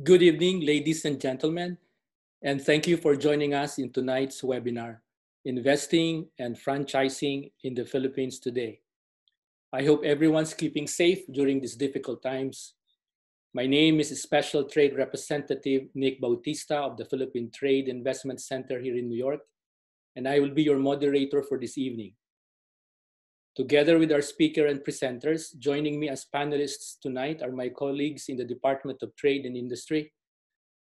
Good evening, ladies and gentlemen, and thank you for joining us in tonight's webinar, Investing and Franchising in the Philippines Today. I hope everyone's keeping safe during these difficult times. My name is Special Trade Representative Nick Bautista of the Philippine Trade Investment Center here in New York, and I will be your moderator for this evening. Together with our speaker and presenters, joining me as panelists tonight are my colleagues in the Department of Trade and Industry,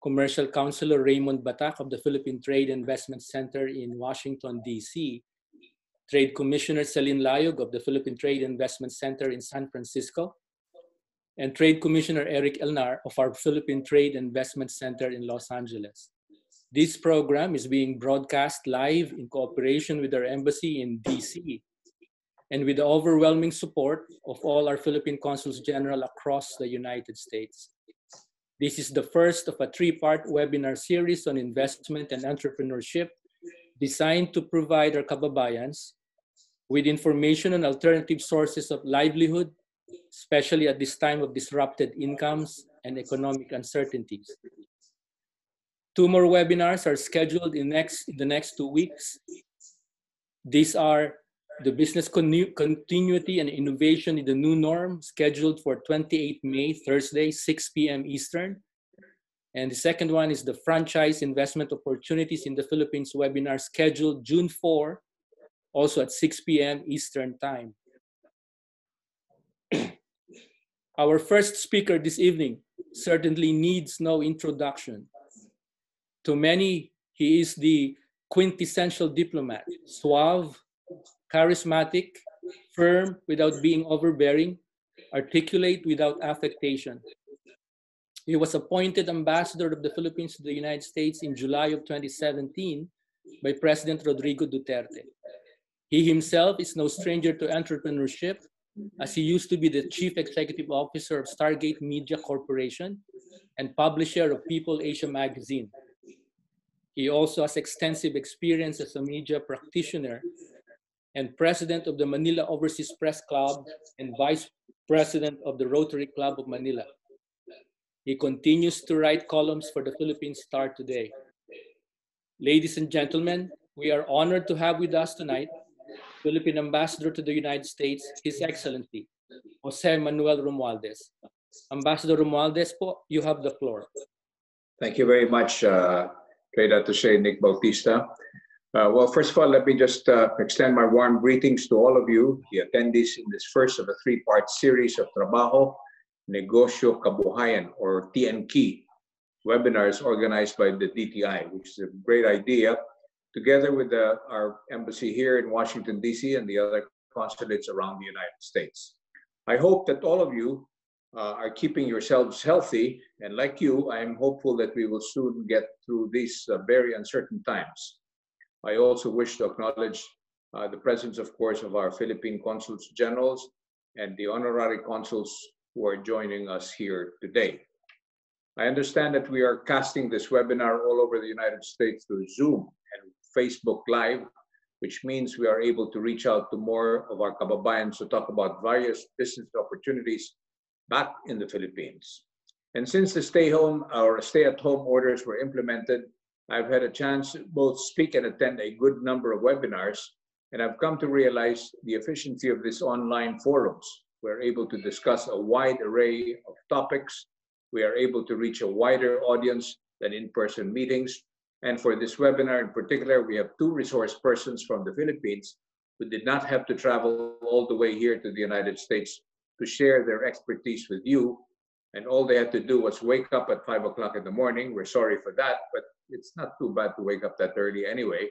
Commercial Counselor Raymond Batak of the Philippine Trade Investment Center in Washington, D.C., Trade Commissioner Celine Layog of the Philippine Trade Investment Center in San Francisco, and Trade Commissioner Eric Elnar of our Philippine Trade Investment Center in Los Angeles. This program is being broadcast live in cooperation with our embassy in D.C., and with the overwhelming support of all our Philippine consuls general across the United States. This is the first of a three-part webinar series on investment and entrepreneurship designed to provide our kababayans with information on alternative sources of livelihood, especially at this time of disrupted incomes and economic uncertainties. Two more webinars are scheduled in the next 2 weeks. These are the Business Continuity and Innovation in the New Norm, scheduled for 28 May, Thursday, 6 p.m. Eastern. And the second one is the Franchise Investment Opportunities in the Philippines webinar, scheduled June 4, also at 6 p.m. Eastern Time. Our first speaker this evening certainly needs no introduction. To many, he is the quintessential diplomat, suave, charismatic, firm without being overbearing, articulate without affectation. He was appointed ambassador of the Philippines to the United States in July of 2017 by President Rodrigo Duterte. He himself is no stranger to entrepreneurship, as he used to be the Chief Executive Officer of Stargate Media Corporation and publisher of People Asia magazine. He also has extensive experience as a media practitioner and president of the Manila Overseas Press Club and vice president of the Rotary Club of Manila. He continues to write columns for the Philippine Star today. Ladies and gentlemen, we are honored to have with us tonight Philippine Ambassador to the United States, His Excellency, Jose Manuel Romualdez. Ambassador Romualdez po, you have the floor. Thank you very much, Trade Attaché Nick Bautista. Well, first of all, let me just extend my warm greetings to all of you, the attendees in this first of a three-part series of Trabajo, Negosyo, Kabuhayan, or TNK webinars organized by the DTI, which is a great idea, together with our embassy here in Washington, D.C. and the other consulates around the United States. I hope that all of you are keeping yourselves healthy, and like you, I am hopeful that we will soon get through these very uncertain times. I also wish to acknowledge the presence, of course, of our Philippine consuls generals and the honorary consuls who are joining us here today. I understand that we are casting this webinar all over the United States through Zoom and Facebook Live, which means we are able to reach out to more of our kababayans to talk about various business opportunities back in the Philippines. And since the stay-at-home orders were implemented, I've had a chance to both speak and attend a good number of webinars, and I've come to realize the efficiency of these online forums. We're able to discuss a wide array of topics. We are able to reach a wider audience than in-person meetings. And for this webinar in particular, we have two resource persons from the Philippines who did not have to travel all the way here to the United States to share their expertise with you. And all they had to do was wake up at 5 o'clock in the morning. We're sorry for that, but it's not too bad to wake up that early anyway.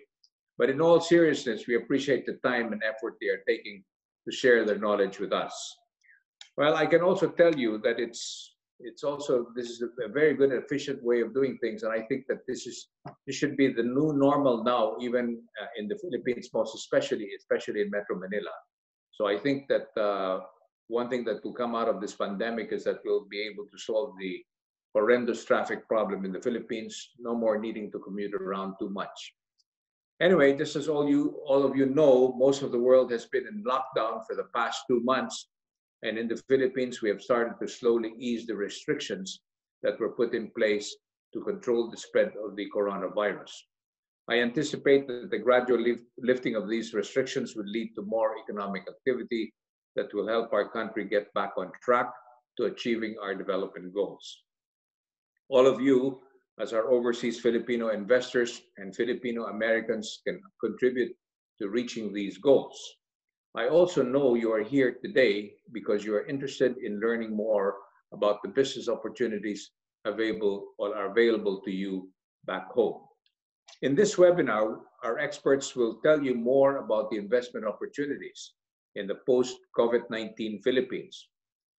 But in all seriousness, we appreciate the time and effort they are taking to share their knowledge with us. Well, I can also tell you that this is a very good and efficient way of doing things, and I think that this should be the new normal now, even in the Philippines, most especially in Metro Manila. So I think that one thing that will come out of this pandemic is that we'll be able to solve the horrendous traffic problem in the Philippines, no more needing to commute around too much. Anyway, just as all of you know, most of the world has been in lockdown for the past 2 months. And in the Philippines, we have started to slowly ease the restrictions. that were put in place to control the spread of the coronavirus. I anticipate that the gradual lifting of these restrictions will lead to more economic activity that will help our country get back on track to achieving our development goals. All of you, as our overseas Filipino investors and Filipino Americans, can contribute to reaching these goals. I also know you are here today because you are interested in learning more about the business opportunities available or are available to you back home. In this webinar, our experts will tell you more about the investment opportunities in the post-COVID-19 Philippines.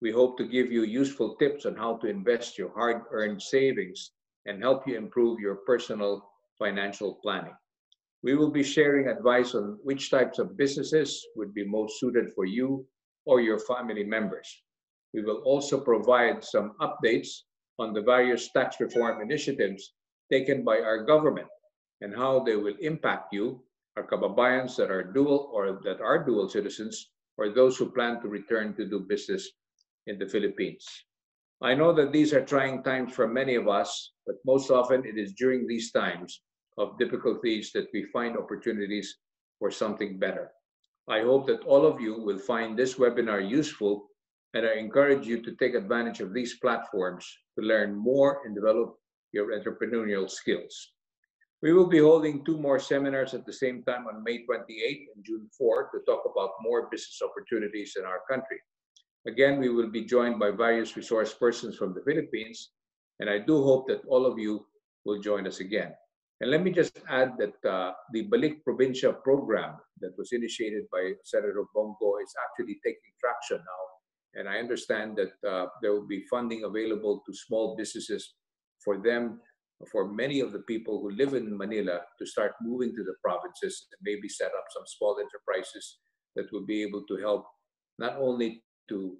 We hope to give you useful tips on how to invest your hard-earned savings and help you improve your personal financial planning. We will be sharing advice on which types of businesses would be most suited for you or your family members. We will also provide some updates on the various tax reform initiatives taken by our government and how they will impact you, our kababayans that are dual citizens, or those who plan to return to do business in the Philippines. I know that these are trying times for many of us, but most often it is during these times of difficulties that we find opportunities for something better. I hope that all of you will find this webinar useful, and I encourage you to take advantage of these platforms to learn more and develop your entrepreneurial skills. We will be holding two more seminars at the same time on May 28th and June 4th to talk about more business opportunities in our country. Again, we will be joined by various resource persons from the Philippines, and I do hope that all of you will join us again. And let me just add that the Balik Provincia program that was initiated by Senator Bongo is actually taking traction now. And I understand that there will be funding available to small businesses for them, for many of the people who live in Manila to start moving to the provinces and maybe set up some small enterprises that will be able to help not only to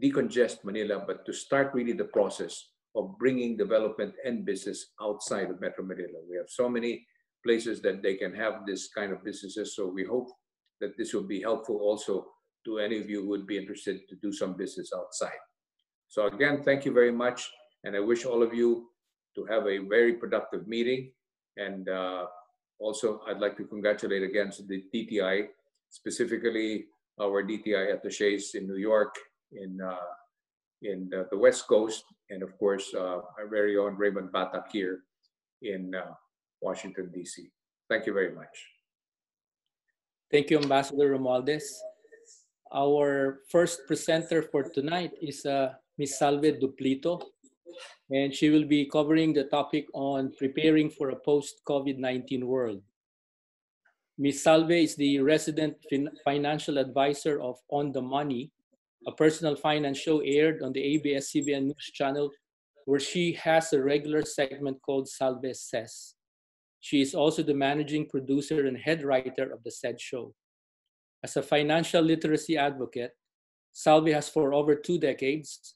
decongest Manila, but to start really the process of bringing development and business outside of Metro Manila. We have so many places that they can have this kind of businesses, so we hope that this will be helpful also to any of you who would be interested to do some business outside. So again, thank you very much, and I wish all of you to have a very productive meeting. And also, I'd like to congratulate again the DTI, specifically our DTI attaches in New York, in the West Coast, and of course, our very own Raymond Batak here in Washington, D.C. Thank you very much. Thank you, Ambassador Romualdez. Our first presenter for tonight is Ms. Salve Duplito, and she will be covering the topic on preparing for a post-COVID-19 world. Ms. Salve is the resident financial advisor of On the Money, a personal finance show aired on the ABS-CBN News channel, where she has a regular segment called Salve Says. She is also the managing producer and head writer of the said show. As a financial literacy advocate, Salve has for over 2 decades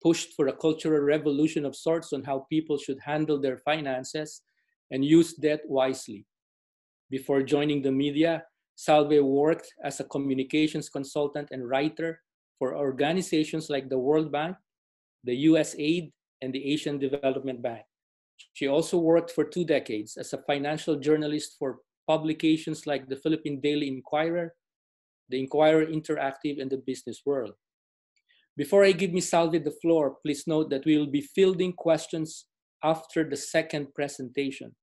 pushed for a cultural revolution of sorts on how people should handle their finances and use debt wisely. Before joining the media, Salve worked as a communications consultant and writer for organizations like the World Bank, the USAID, and the Asian Development Bank. She also worked for 2 decades as a financial journalist for publications like the Philippine Daily Inquirer, the Inquirer Interactive, and the Business World. Before I give Ms. Salve the floor, please note that we will be fielding questions after the second presentation.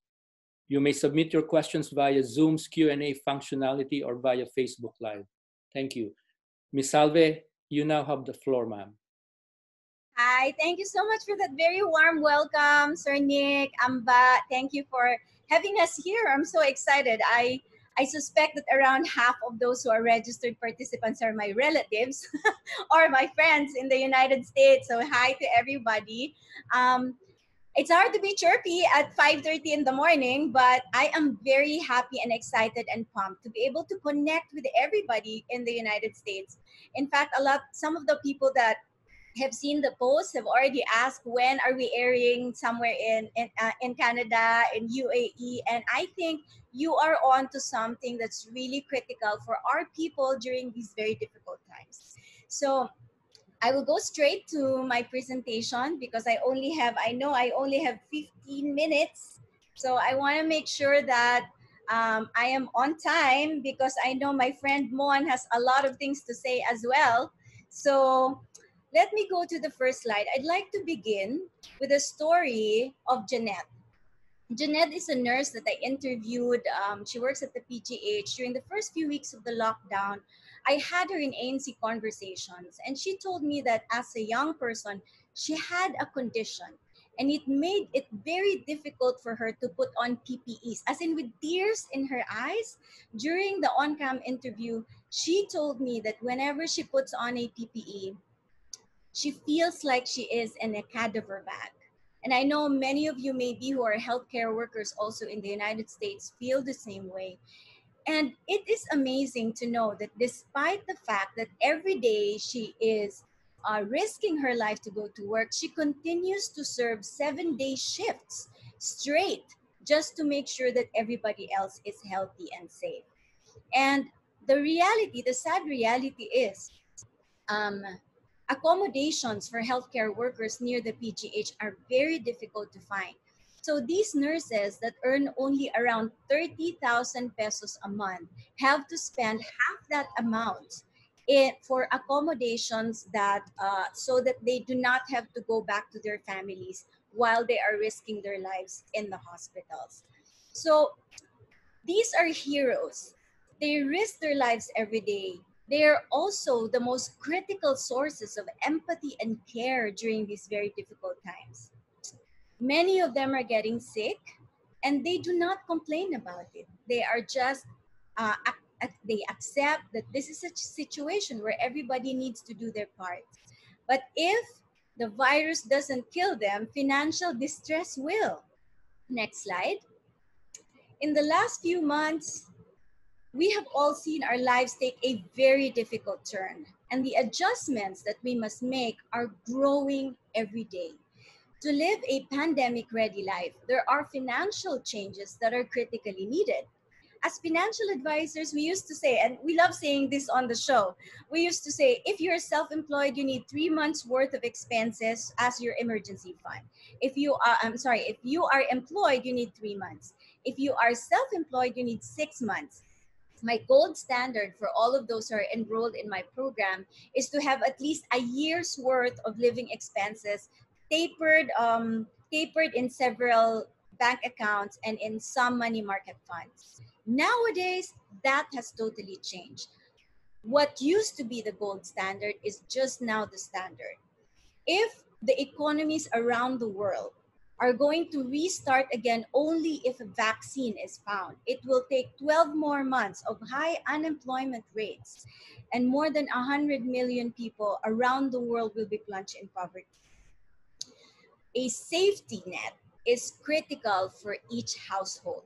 You may submit your questions via Zoom's Q&A functionality or via Facebook Live. Thank you. Ms. Salve, you now have the floor, ma'am. Hi, thank you so much for that very warm welcome, Sir Nick, Amba. Thank you for having us here. I'm so excited. I suspect that around half of those who are registered participants are my relatives or my friends in the United States. So hi to everybody. It's hard to be chirpy at 5:30 in the morning, but I am very happy and excited and pumped to be able to connect with everybody in the United States. In fact, some of the people that have seen the post have already asked when are we airing somewhere in Canada, in UAE, and I think you are on to something that's really critical for our people during these very difficult times. So I will go straight to my presentation because I know I only have 15 minutes. So I want to make sure that I am on time because I know my friend Mon has a lot of things to say as well. So let me go to the first slide. I'd like to begin with a story of Jeanette. Jeanette is a nurse that I interviewed. She works at the PGH. During the first few weeks of the lockdown, I had her in ANC conversations, and she told me that as a young person, she had a condition, and it made it very difficult for her to put on PPEs, as in with tears in her eyes. During the on cam interview, she told me that whenever she puts on a PPE, she feels like she is in a cadaver bag. And I know many of you, maybe who are healthcare workers also in the United States, feel the same way. And it is amazing to know that despite the fact that every day she is risking her life to go to work, she continues to serve 7-day shifts straight just to make sure that everybody else is healthy and safe. And the sad reality is, um, accommodations for healthcare workers near the PGH are very difficult to find. So these nurses that earn only around 30,000 pesos a month have to spend half that amount for accommodations that so that they do not have to go back to their families while they are risking their lives in the hospitals. So these are heroes. They risk their lives every day. They are also the most critical sources of empathy and care during these very difficult times. Many of them are getting sick and they do not complain about it. They are just, they accept that this is a situation where everybody needs to do their part. But if the virus doesn't kill them, financial distress will. Next slide. In the last few months, we have all seen our lives take a very difficult turn, and the adjustments that we must make are growing every day. To live a pandemic ready life, there are financial changes that are critically needed. As financial advisors, we used to say, and we love saying this on the show, we used to say, if you're self employed, you need 3 months worth of expenses as your emergency fund. If you are employed, you need 3 months. If you are self employed, you need 6 months. My gold standard for all of those who are enrolled in my program is to have at least a year's worth of living expenses tapered in several bank accounts and in some money market funds. Nowadays, that has totally changed. What used to be the gold standard is just now the standard. If the economies around the world are going to restart again only if a vaccine is found, it will take 12 more months of high unemployment rates, and more than 100 million people around the world will be plunged in poverty. A safety net is critical for each household.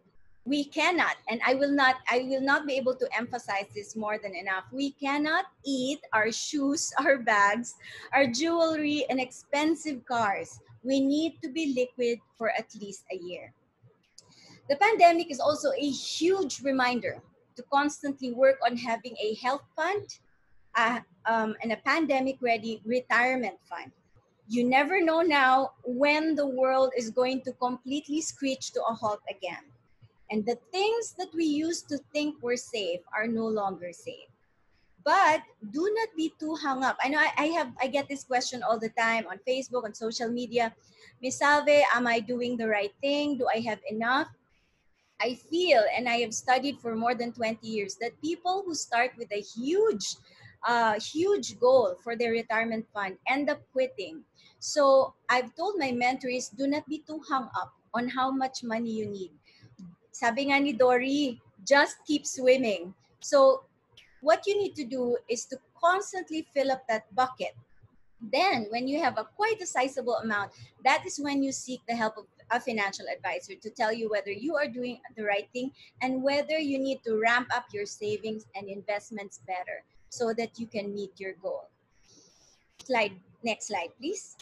We cannot, and I will not be able to emphasize this more than enough. We cannot eat our shoes, our bags, our jewelry, and expensive cars. We need to be liquid for at least a year. The pandemic is also a huge reminder to constantly work on having a health fund and a pandemic ready retirement fund. You never know now when the world is going to completely screech to a halt again. And the things that we used to think were safe are no longer safe. But do not be too hung up. I know I get this question all the time on Facebook, on social media. Miss Salve, am I doing the right thing? Do I have enough? I feel, and I have studied for more than 20 years, that people who start with a huge goal for their retirement fund end up quitting. So I've told my mentors, do not be too hung up on how much money you need. Sabi nga ni Dory, just keep swimming. So what you need to do is to constantly fill up that bucket. Then, when you have a quite a sizable amount, that is when you seek the help of a financial advisor to tell you whether you are doing the right thing and whether you need to ramp up your savings and investments better so that you can meet your goal. Next slide, please.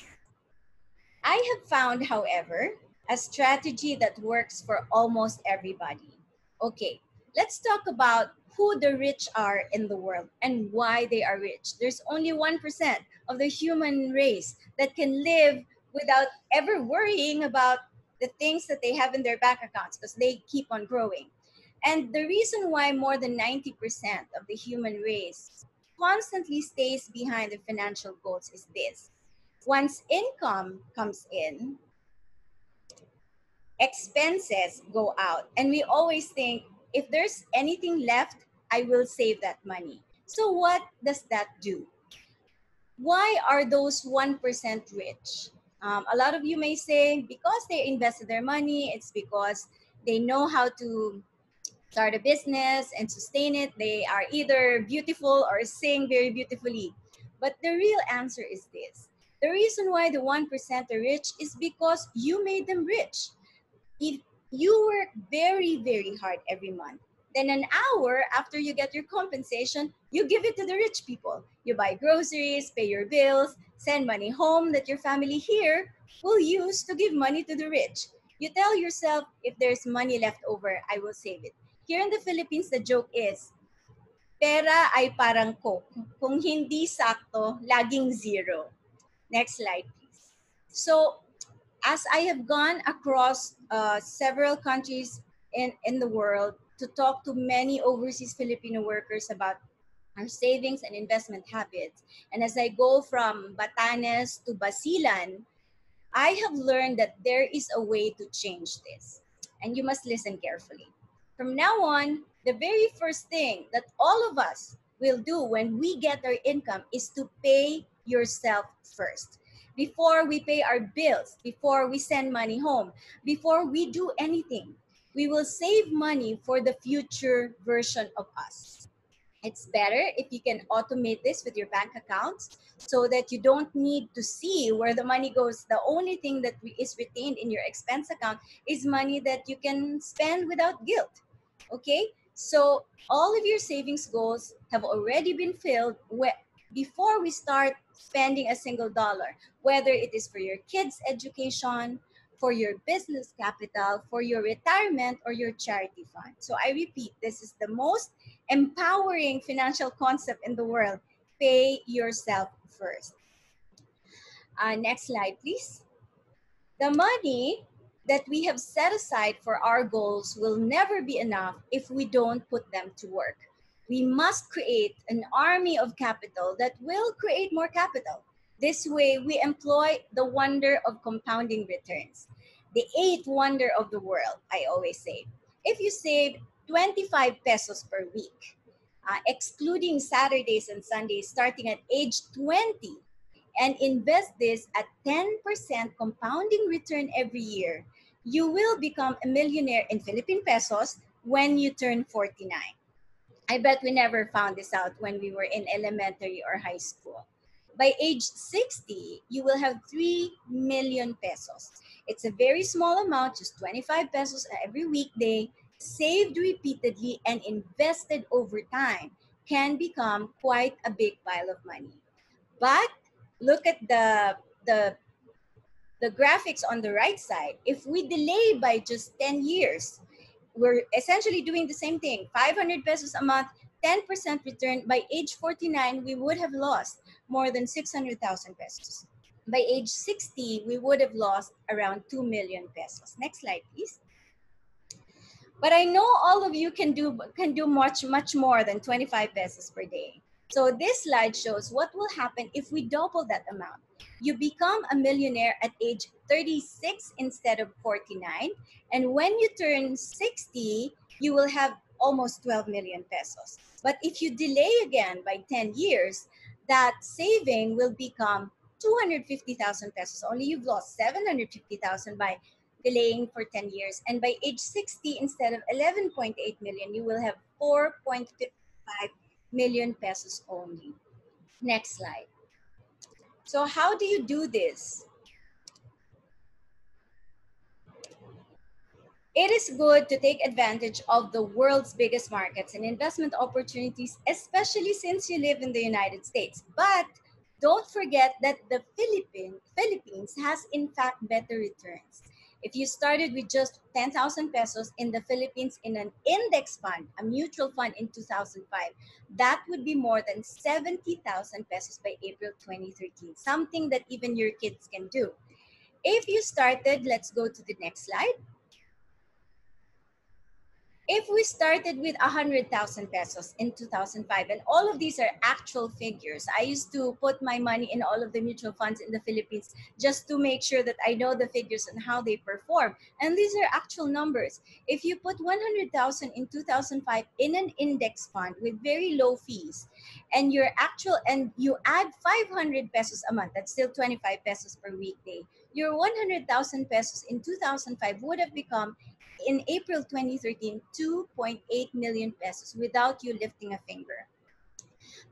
I have found, however, a strategy that works for almost everybody. Okay, let's talk about who the rich are in the world and why they are rich. There's only 1% of the human race that can live without ever worrying about the things that they have in their bank accounts because they keep on growing. And the reason why more than 90% of the human race constantly stays behind the financial goals is this. Once income comes in, expenses go out. And we always think if there's anything left, I will save that money. So, what does that do? Why are those 1% rich? A lot of you may say because they invested their money, it's because they know how to start a business and sustain it. They are either beautiful or sing very beautifully. But the real answer is this. The reason why the 1% are rich is because you made them rich. If you work very, very hard every month, then an hour after you get your compensation, you give it to the rich people. You buy groceries, pay your bills, send money home that your family here will use to give money to the rich. You tell yourself, if there's money left over, I will save it. Here in the Philippines, the joke is, pera ay parang Coke. Kung hindi sakto, laging zero. Next slide, please. So, as I have gone across several countries in the world to talk to many overseas Filipino workers about our savings and investment habits, and as I go from Batanes to Basilan, I have learned that there is a way to change this. And you must listen carefully. From now on, the very first thing that all of us will do when we get our income is to pay yourself first. Before we pay our bills, before we send money home, before we do anything, we will save money for the future version of us. It's better if you can automate this with your bank accounts so that you don't need to see where the money goes. The only thing that is retained in your expense account is money that you can spend without guilt. Okay? So all of your savings goals have already been filled before we start spending a single dollar, whether it is for your kids' education, for your business capital, for your retirement, or your charity fund. So I repeat, this is the most empowering financial concept in the world. Pay yourself first. Next slide, please. The money that we have set aside for our goals will never be enough if we don't put them to work. We must create an army of capital that will create more capital. This way, we employ the wonder of compounding returns. The eighth wonder of the world, I always say. If you save 25 pesos per week, excluding Saturdays and Sundays, starting at age 20, and invest this at 10% compounding return every year, you will become a millionaire in Philippine pesos when you turn 49. I bet we never found this out when we were in elementary or high school. By age 60, you will have 3 million pesos. It's a very small amount, just 25 pesos every weekday, saved repeatedly and invested over time can become quite a big pile of money. But look at the the graphics on the right side. If we delay by just 10 years, we're essentially doing the same thing. 500 pesos a month, 10% return. By age 49, we would have lost more than 600,000 pesos. By age 60, we would have lost around 2 million pesos. Next slide, please. But I know all of you can do much more than 25 pesos per day. So this slide shows what will happen if we double that amount. You become a millionaire at age 36 instead of 49, and when you turn 60, you will have almost 12 million pesos. But if you delay again by 10 years, that saving will become 250,000 pesos. Only you've lost 750,000 by delaying for 10 years. And by age 60, instead of 11.8 million, you will have 4.55 million pesos only. Next slide. So how do you do this? It is good to take advantage of the world's biggest markets and investment opportunities, especially since you live in the United States. But don't forget that the Philippines has in fact better returns. If you started with just 10,000 pesos in the Philippines in an index fund, a mutual fund in 2005, that would be more than 70,000 pesos by April 2013, something that even your kids can do. If you started, let's go to the next slide. If we started with 100,000 pesos in 2005, and all of these are actual figures, I used to put my money in all of the mutual funds in the Philippines just to make sure that I know the figures and how they perform. And these are actual numbers. If you put 100,000 in 2005 in an index fund with very low fees, and you add 500 pesos a month, that's still 25 pesos per weekday, your 100,000 pesos in 2005 would have become, in April 2013, 2.8 million pesos without you lifting a finger.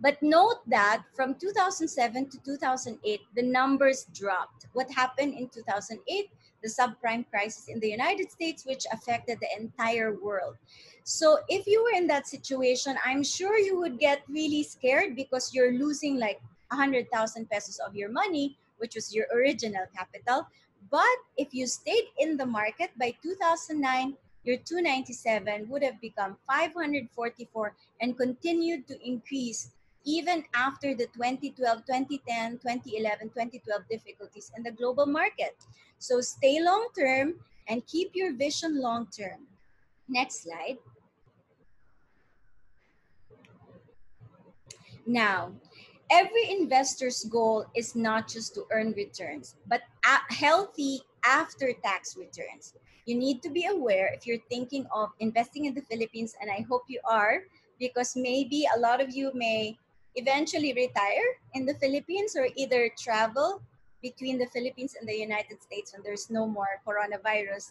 But note that from 2007 to 2008, the numbers dropped. What happened in 2008? The subprime crisis in the United States, which affected the entire world. So if you were in that situation, I'm sure you would get really scared because you're losing like 100,000 pesos of your money, which was your original capital. But if you stayed in the market by 2009, your 297 would have become 544 and continued to increase even after the 2012, 2010, 2011, 2012 difficulties in the global market. So stay long term and keep your vision long term. Next slide. Now, every investor's goal is not just to earn returns, but healthy after-tax returns. You need to be aware if you're thinking of investing in the Philippines, and I hope you are, because maybe a lot of you may eventually retire in the Philippines or either travel between the Philippines and the United States when there's no more coronavirus.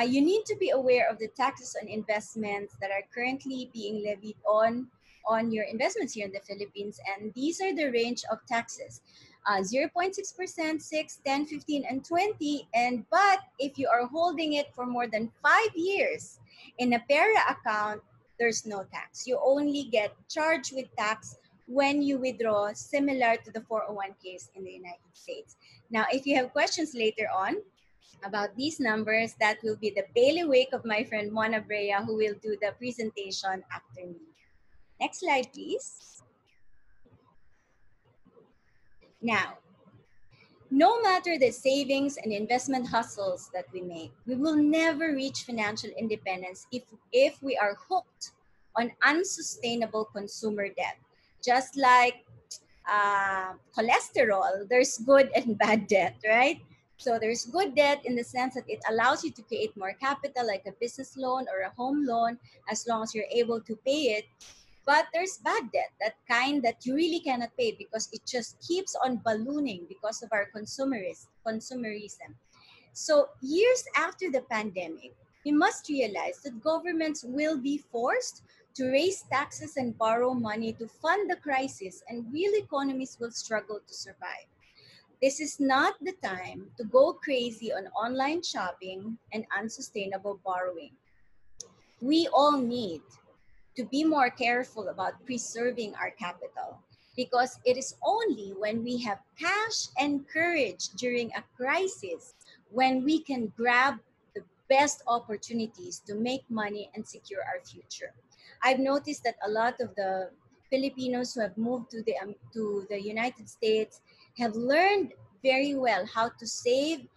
You need to be aware of the taxes on investments that are currently being levied on your investments here in the Philippines. And these are the range of taxes. 0.6%, 6, 10, 15, and 20. But if you are holding it for more than 5 years in a PERA account, there's no tax. You only get charged with tax when you withdraw, similar to the 401ks in the United States. Now, if you have questions later on about these numbers, that will be the bailiwick of my friend Abrea, who will do the presentation after me. Next slide, please. Now, no matter the savings and investment hustles that we make, we will never reach financial independence if we are hooked on unsustainable consumer debt. Just like cholesterol, there's good and bad debt, right? So there's good debt in the sense that it allows you to create more capital, like a business loan or a home loan, as long as you're able to pay it. But there's bad debt, that kind that you really cannot pay because it just keeps on ballooning because of our consumerism. So years after the pandemic, we must realize that governments will be forced to raise taxes and borrow money to fund the crisis, and real economies will struggle to survive. This is not the time to go crazy on online shopping and unsustainable borrowing. We all need to be more careful about preserving our capital, because it is only when we have cash and courage during a crisis when we can grab the best opportunities to make money and secure our future. I've noticed that a lot of the Filipinos who have moved to the United States have learned very well how to save,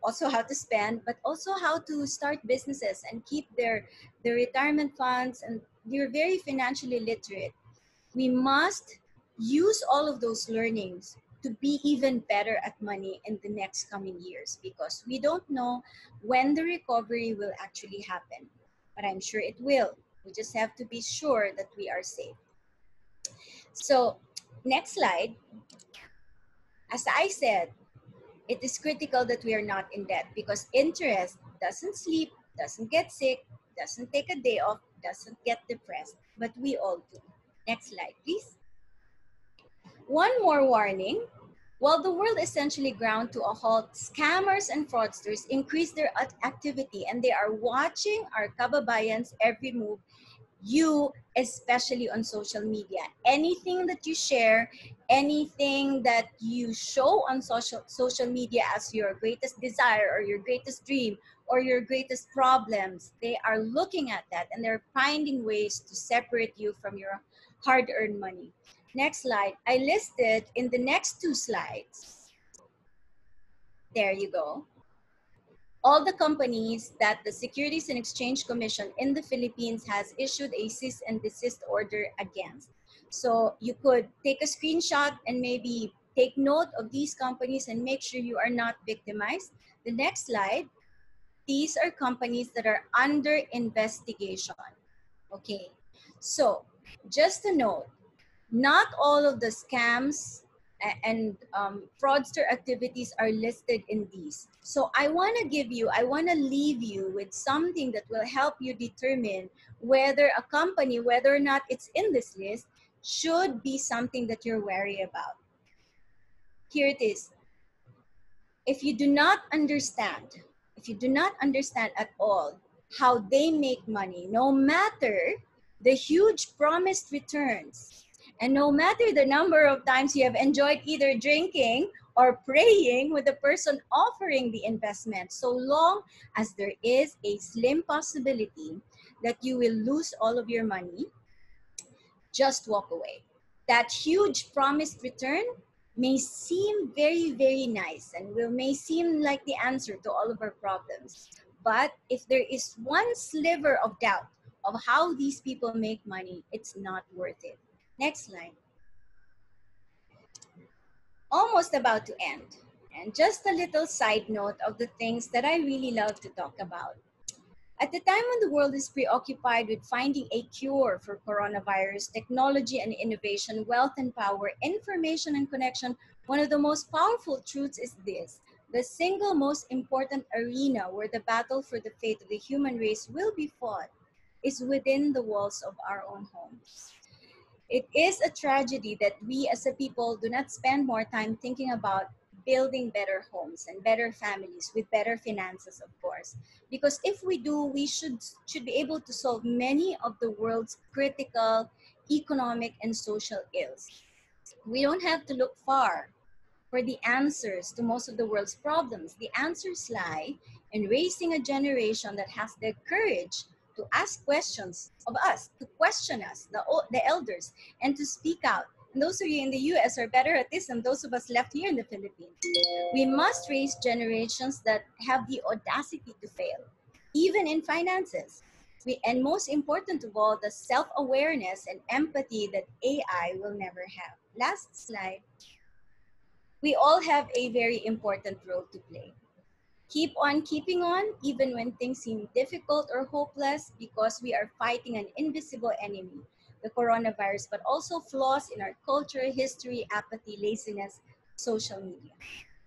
also how to spend, but also how to start businesses and keep their retirement funds, and they're very financially literate. We must use all of those learnings to be even better at money in the next coming years, because we don't know when the recovery will actually happen. But I'm sure it will. We just have to be sure that we are safe. So, next slide. As I said, it is critical that we are not in debt, because interest doesn't sleep, doesn't get sick, doesn't take a day off, doesn't get depressed, but we all do. Next slide, please. One more warning. While the world essentially ground to a halt, scammers and fraudsters increase their activity, and they are watching our kababayans' every move you, especially on social media. Anything that you share, anything that you show on social media as your greatest desire or your greatest dream or your greatest problems, they are looking at that and they're finding ways to separate you from your hard-earned money. Next slide. I listed in the next two slides. There you go. All the companies that the Securities and Exchange Commission in the Philippines has issued a cease and desist order against. So you could take a screenshot and maybe take note of these companies and make sure you are not victimized. The next slide, these are companies that are under investigation. Okay, so just a note, not all of the scams and fraudster activities are listed in these. So I want to leave you with something that will help you determine whether a company, whether or not it's in this list, should be something that you're wary about. Here it is. If you do not understand at all how they make money, no matter the huge promised returns, and no matter the number of times you have enjoyed either drinking or praying with the person offering the investment, so long as there is a slim possibility that you will lose all of your money, just walk away. That huge promised return may seem very, very nice and may seem like the answer to all of our problems. But if there is one sliver of doubt of how these people make money, it's not worth it. Next slide. Almost about to end. And just a little side note of the things that I really love to talk about. At the time when the world is preoccupied with finding a cure for coronavirus, technology and innovation, wealth and power, information and connection, one of the most powerful truths is this: the single most important arena where the battle for the fate of the human race will be fought is within the walls of our own homes. It is a tragedy that we as a people do not spend more time thinking about building better homes and better families with better finances, of course. Because if we do, we should be able to solve many of the world's critical economic and social ills. We don't have to look far for the answers to most of the world's problems. The answers lie in raising a generation that has the courage to ask questions of us, to question us, the elders, and to speak out. And those of you in the US are better at this than those of us left here in the Philippines. We must raise generations that have the audacity to fail, even in finances. And most important of all, the self-awareness and empathy that AI will never have. Last slide. We all have a very important role to play. Keep on keeping on even when things seem difficult or hopeless, because we are fighting an invisible enemy, the coronavirus, but also flaws in our culture, history, apathy, laziness, social media.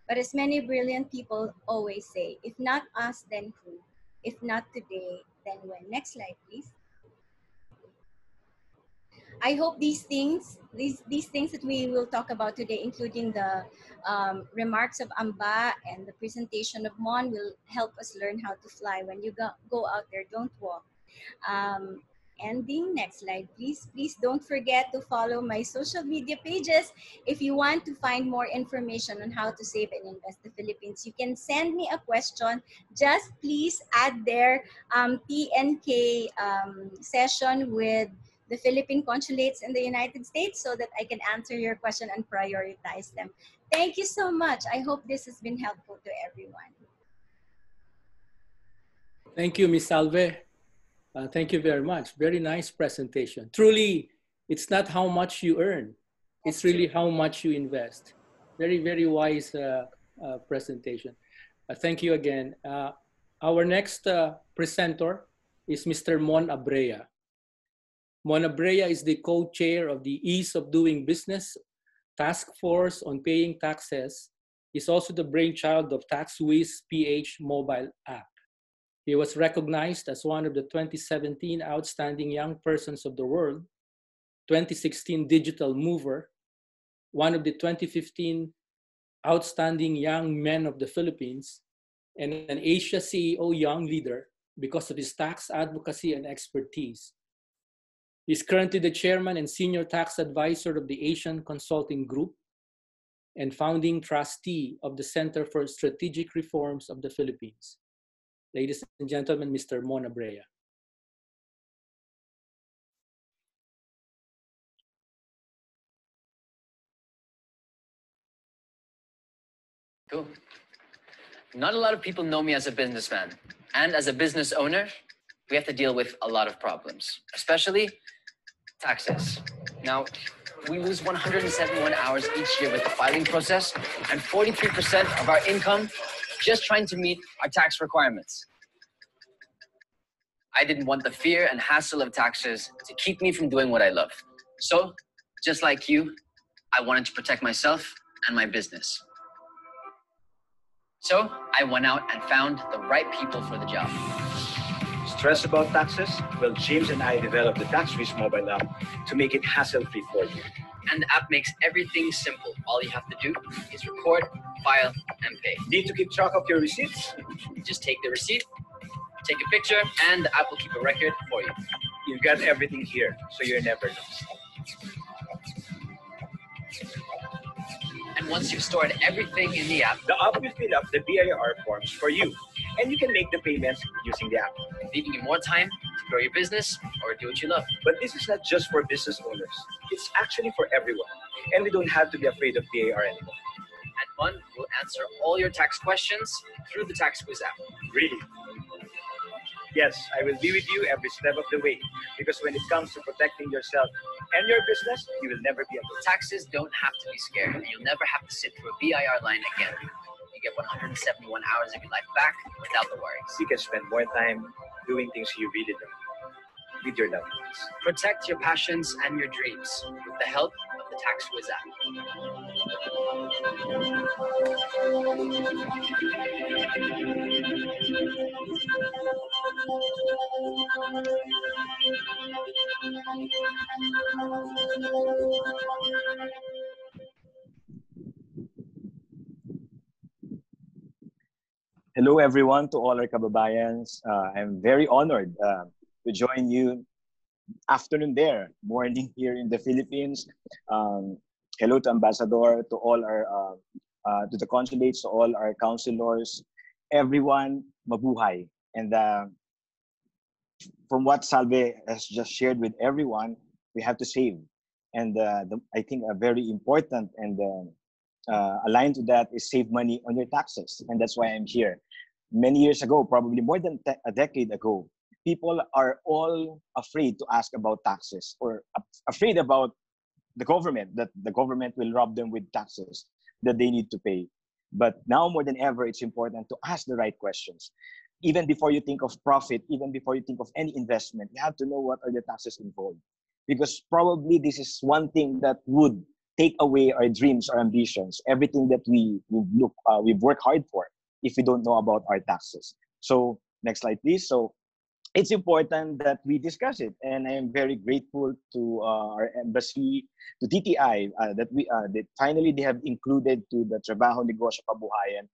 But as many brilliant people always say, if not us, then who? If not today, then when? Next slide, please. I hope these things that we will talk about today, including the remarks of Amba and the presentation of Mon, will help us learn how to fly. When you go out there, don't walk. Ending, next slide, please. Please don't forget to follow my social media pages. If you want to find more information on how to save and invest the Philippines, you can send me a question. Just please add their PNK session with the Philippine consulates in the United States so that I can answer your question and prioritize them. Thank you so much. I hope this has been helpful to everyone. Thank you, Ms. Salve. Thank you very much. Very nice presentation. Truly, it's not how much you earn. It's really how much you invest. Very, very wise presentation. Thank you again. Our next presenter is Mr. Mon Abrea. Mon Abrea is the co-chair of the Ease of Doing Business Task Force on Paying Taxes. He's also the brainchild of TaxWiz PH mobile app. He was recognized as one of the 2017 Outstanding Young Persons of the World, 2016 Digital Mover, one of the 2015 Outstanding Young Men of the Philippines, and an Asia CEO Young Leader because of his tax advocacy and expertise. He's currently the chairman and senior tax advisor of the Asian Consulting Group and founding trustee of the Center for Strategic Reforms of the Philippines. Ladies and gentlemen, Mr. Mon Abrea. Cool. Not a lot of people know me as a businessman. And as a business owner, we have to deal with a lot of problems, especially taxes. Now, we lose 171 hours each year with the filing process and 43% of our income just trying to meet our tax requirements. I didn't want the fear and hassle of taxes to keep me from doing what I love. So, just like you, I wanted to protect myself and my business. So, I went out and found the right people for the job. Stress about taxes? Well, James and I developed the Tax Risk mobile app to make it hassle-free for you. And the app makes everything simple. All you have to do is record, file, and pay. Need to keep track of your receipts? Just take the receipt, take a picture, and the app will keep a record for you. You've got everything here, so you're never lost. And once you've stored everything in the app, The app will fill up the BIR forms for you, and you can make the payments using the app. leaving you more time to grow your business or do what you love. But this is not just for business owners. It's actually for everyone, and we don't have to be afraid of BIR anymore. And Mon will answer all your tax questions through the Tax Quiz app. Really? Yes, I will be with you every step of the way, because when it comes to protecting yourself and your business, you will never be alone. Taxes don't have to be scared, and you'll never have to sit through a BIR line again. You get 171 hours of your life back without the worries. You can spend more time doing things you really love with your loved ones. Protect your passions and your dreams with the help of the Tax Quiz app. Hello, everyone, to all our Kababayans. I'm very honored to join you. Afternoon there, morning here in the Philippines. Hello to Ambassador, to all our, to the consulates, to all our counselors, everyone, mabuhay. And from what Salve has just shared with everyone, we have to save. And I think a very important and aligned to that is save money on your taxes. And that's why I'm here. Many years ago, probably more than a decade ago, people are all afraid to ask about taxes or afraid about the government, that the government will rob them with taxes that they need to pay. But now more than ever, it's important to ask the right questions. Even before you think of profit, even before you think of any investment, you have to know what are the taxes involved. Because probably this is one thing that would take away our dreams, our ambitions, everything that we've worked hard for if we don't know about our taxes. So next slide, please. So it's important that we discuss it, and I am very grateful to our embassy, to TTI, that finally they have included to the Trabaho Negosyo Kabuhayan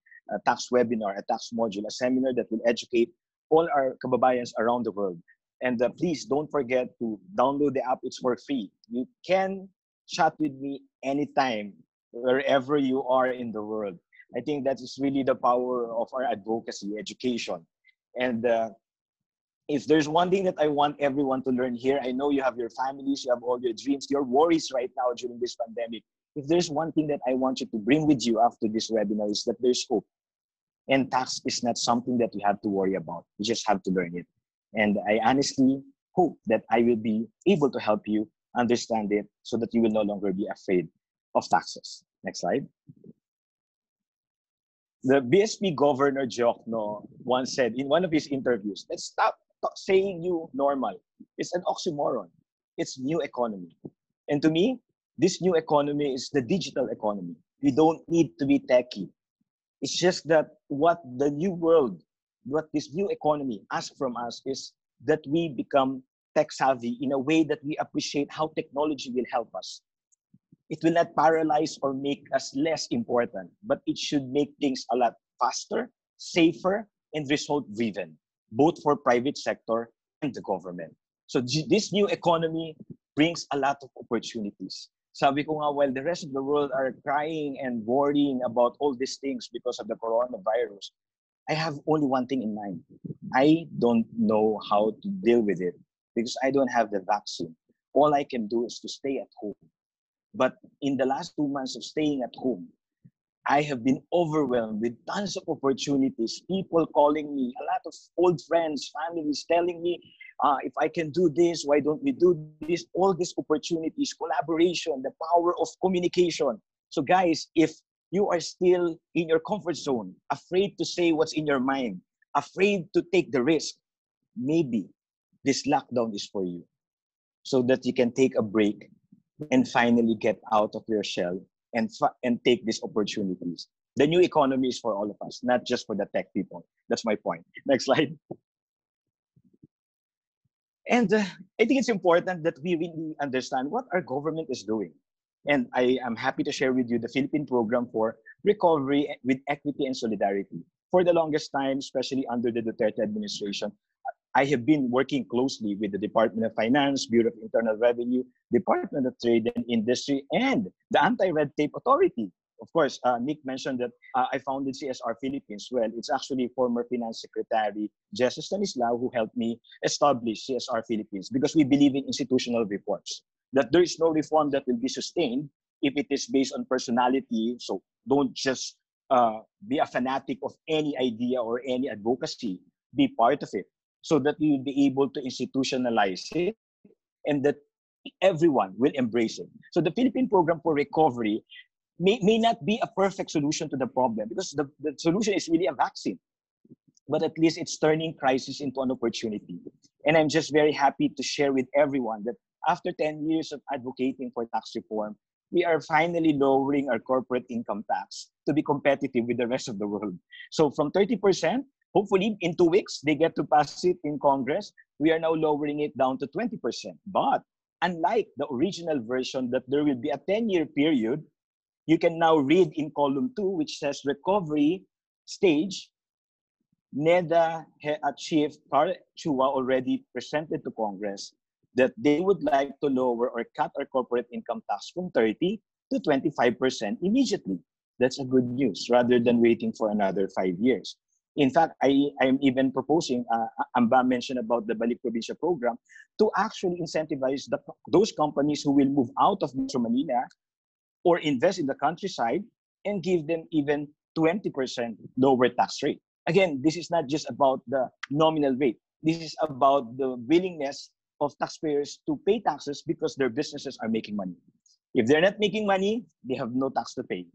tax webinar, a tax module, a seminar that will educate all our kababayans around the world. And please don't forget to download the app. It's for free. You can chat with me anytime, wherever you are in the world. I think that is really the power of our advocacy, education. And if there's one thing that I want everyone to learn here, I know you have your families, you have all your dreams, your worries right now during this pandemic. If there's one thing that I want you to bring with you after this webinar is that there's hope. And tax is not something that we have to worry about. We just have to learn it. And I honestly hope that I will be able to help you understand it so that you will no longer be afraid of taxes. Next slide. The BSP Governor Jokno once said in one of his interviews, let's stop saying new normal. It's an oxymoron. It's new economy. And to me, this new economy is the digital economy. We don't need to be techie. It's just that what the new world, what this new economy asks from us is that we become tech savvy in a way that we appreciate how technology will help us. It will not paralyze or make us less important, but it should make things a lot faster, safer, and result-driven, both for private sector and the government. So this new economy brings a lot of opportunities. Sabi ko nga, while the rest of the world are crying and worrying about all these things because of the coronavirus, I have only one thing in mind. I don't know how to deal with it because I don't have the vaccine. All I can do is to stay at home. But in the last 2 months of staying at home, I have been overwhelmed with tons of opportunities, people calling me, a lot of old friends, families telling me, if I can do this, why don't we do this? All these opportunities, collaboration, the power of communication. So guys, if you are still in your comfort zone, afraid to say what's in your mind, afraid to take the risk, maybe this lockdown is for you so that you can take a break and finally get out of your shell and take these opportunities. The new economy is for all of us, not just for the tech people. That's my point. Next slide. And I think it's important that we really understand what our government is doing. And I am happy to share with you the Philippine program for recovery with equity and solidarity. For the longest time, especially under the Duterte administration, I have been working closely with the Department of Finance, Bureau of Internal Revenue, Department of Trade and Industry, and the Anti-Red Tape Authority. Of course, Nick mentioned that I founded CSR Philippines. Well, it's actually former Finance Secretary Jesse Stanislao who helped me establish CSR Philippines because we believe in institutional reforms. That there is no reform that will be sustained if it is based on personality. So don't just be a fanatic of any idea or any advocacy. Be part of it so that you will be able to institutionalize it and that everyone will embrace it. So the Philippine Program for Recovery may not be a perfect solution to the problem because the solution is really a vaccine. But at least it's turning crisis into an opportunity. And I'm just very happy to share with everyone that after 10 years of advocating for tax reform, we are finally lowering our corporate income tax to be competitive with the rest of the world. So from 30%, hopefully in 2 weeks, they get to pass it in Congress. We are now lowering it down to 20%. But unlike the original version that there will be a 10-year period, you can now read in column 2, which says recovery stage. NEDA Chief Carl Chua already presented to Congress that they would like to lower or cut our corporate income tax from 30 to 25% immediately. That's a good news rather than waiting for another 5 years. In fact, I am even proposing, Amba mentioned about the Balik Provincia program, to actually incentivize those companies who will move out of Metro Manila or invest in the countryside and give them even 20% lower tax rate. Again, this is not just about the nominal rate. This is about the willingness of taxpayers to pay taxes because their businesses are making money. If they're not making money, they have no tax to pay.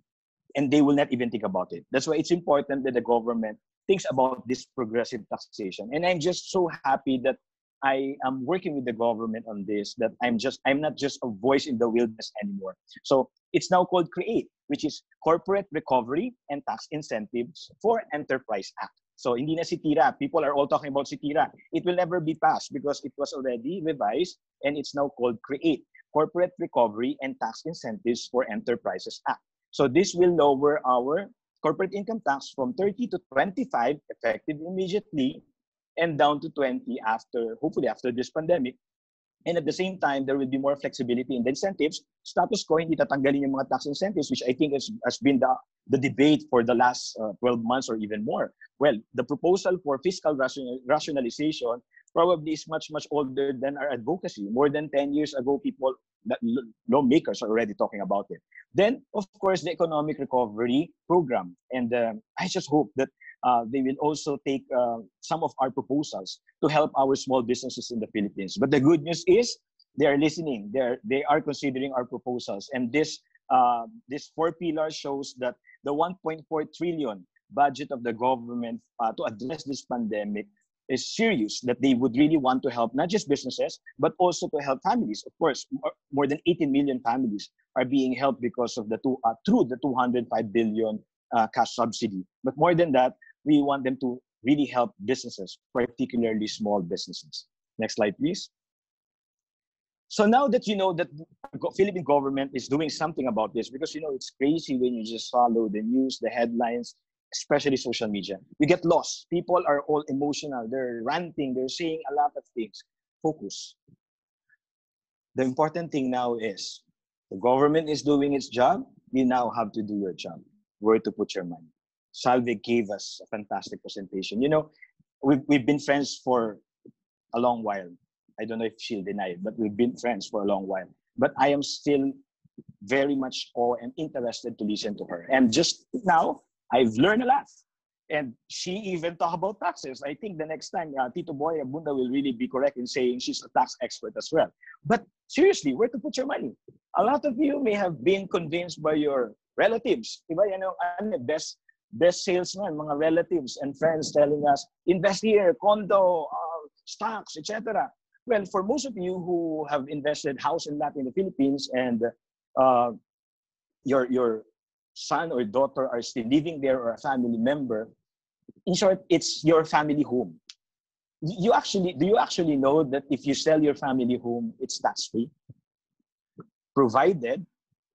And they will not even think about it. That's why it's important that the government thinks about this progressive taxation. And I'm just so happy that I am working with the government on this, that I'm not just a voice in the wilderness anymore. So it's now called CREATE, which is Corporate Recovery and Tax Incentives for Enterprise Act. So hindi na sitira. People are all talking about sitira. It will never be passed because it was already revised and it's now called CREATE, Corporate Recovery and Tax Incentives for Enterprises Act. So this will lower our corporate income tax from 30 to 25 effective immediately and down to 20 hopefully after this pandemic. And at the same time, there will be more flexibility in the incentives. Status quo, hindi tatanggalin yung mga tax incentives, which I think has been the debate for the last 12 months or even more. Well, the proposal for fiscal rationalization probably is much, much older than our advocacy. More than 10 years ago, lawmakers are already talking about it. Then, of course, the economic recovery program. And I just hope that they will also take some of our proposals to help our small businesses in the Philippines. But the good news is they are listening. They are considering our proposals. And this 4 pillars shows that the 1.4 trillion budget of the government to address this pandemic is serious, that they would really want to help not just businesses, but also to help families. Of course, more than 18 million families are being helped because of through the 205 billion cash subsidy. But more than that, we want them to really help businesses, particularly small businesses. Next slide, please. So now that you know that the Philippine government is doing something about this, because it's crazy when you just follow the news, the headlines, especially social media. You get lost. People are all emotional. They're ranting. They're saying a lot of things. focus. The important thing now is the government is doing its job. You now have to do your job. Where to put your money. Salve gave us a fantastic presentation. You know, we've been friends for a long while. I don't know if she'll deny it, but we've been friends for a long while. But I am still very much and interested to listen to her. And just now, I've learned a lot. And she even talked about taxes. I think the next time, Tito Boy Abunda will really be correct in saying she's a tax expert as well. But seriously, where to put your money? A lot of you may have been convinced by your relatives. Diba? You know, best salesman, mga relatives and friends telling us, invest here, condo, stocks, etc. Well, for most of you who have invested house and lot in the Philippines and your son or daughter are still living there or a family member, in short, it's your family home. Do you actually know that if you sell your family home, it's tax-free? Provided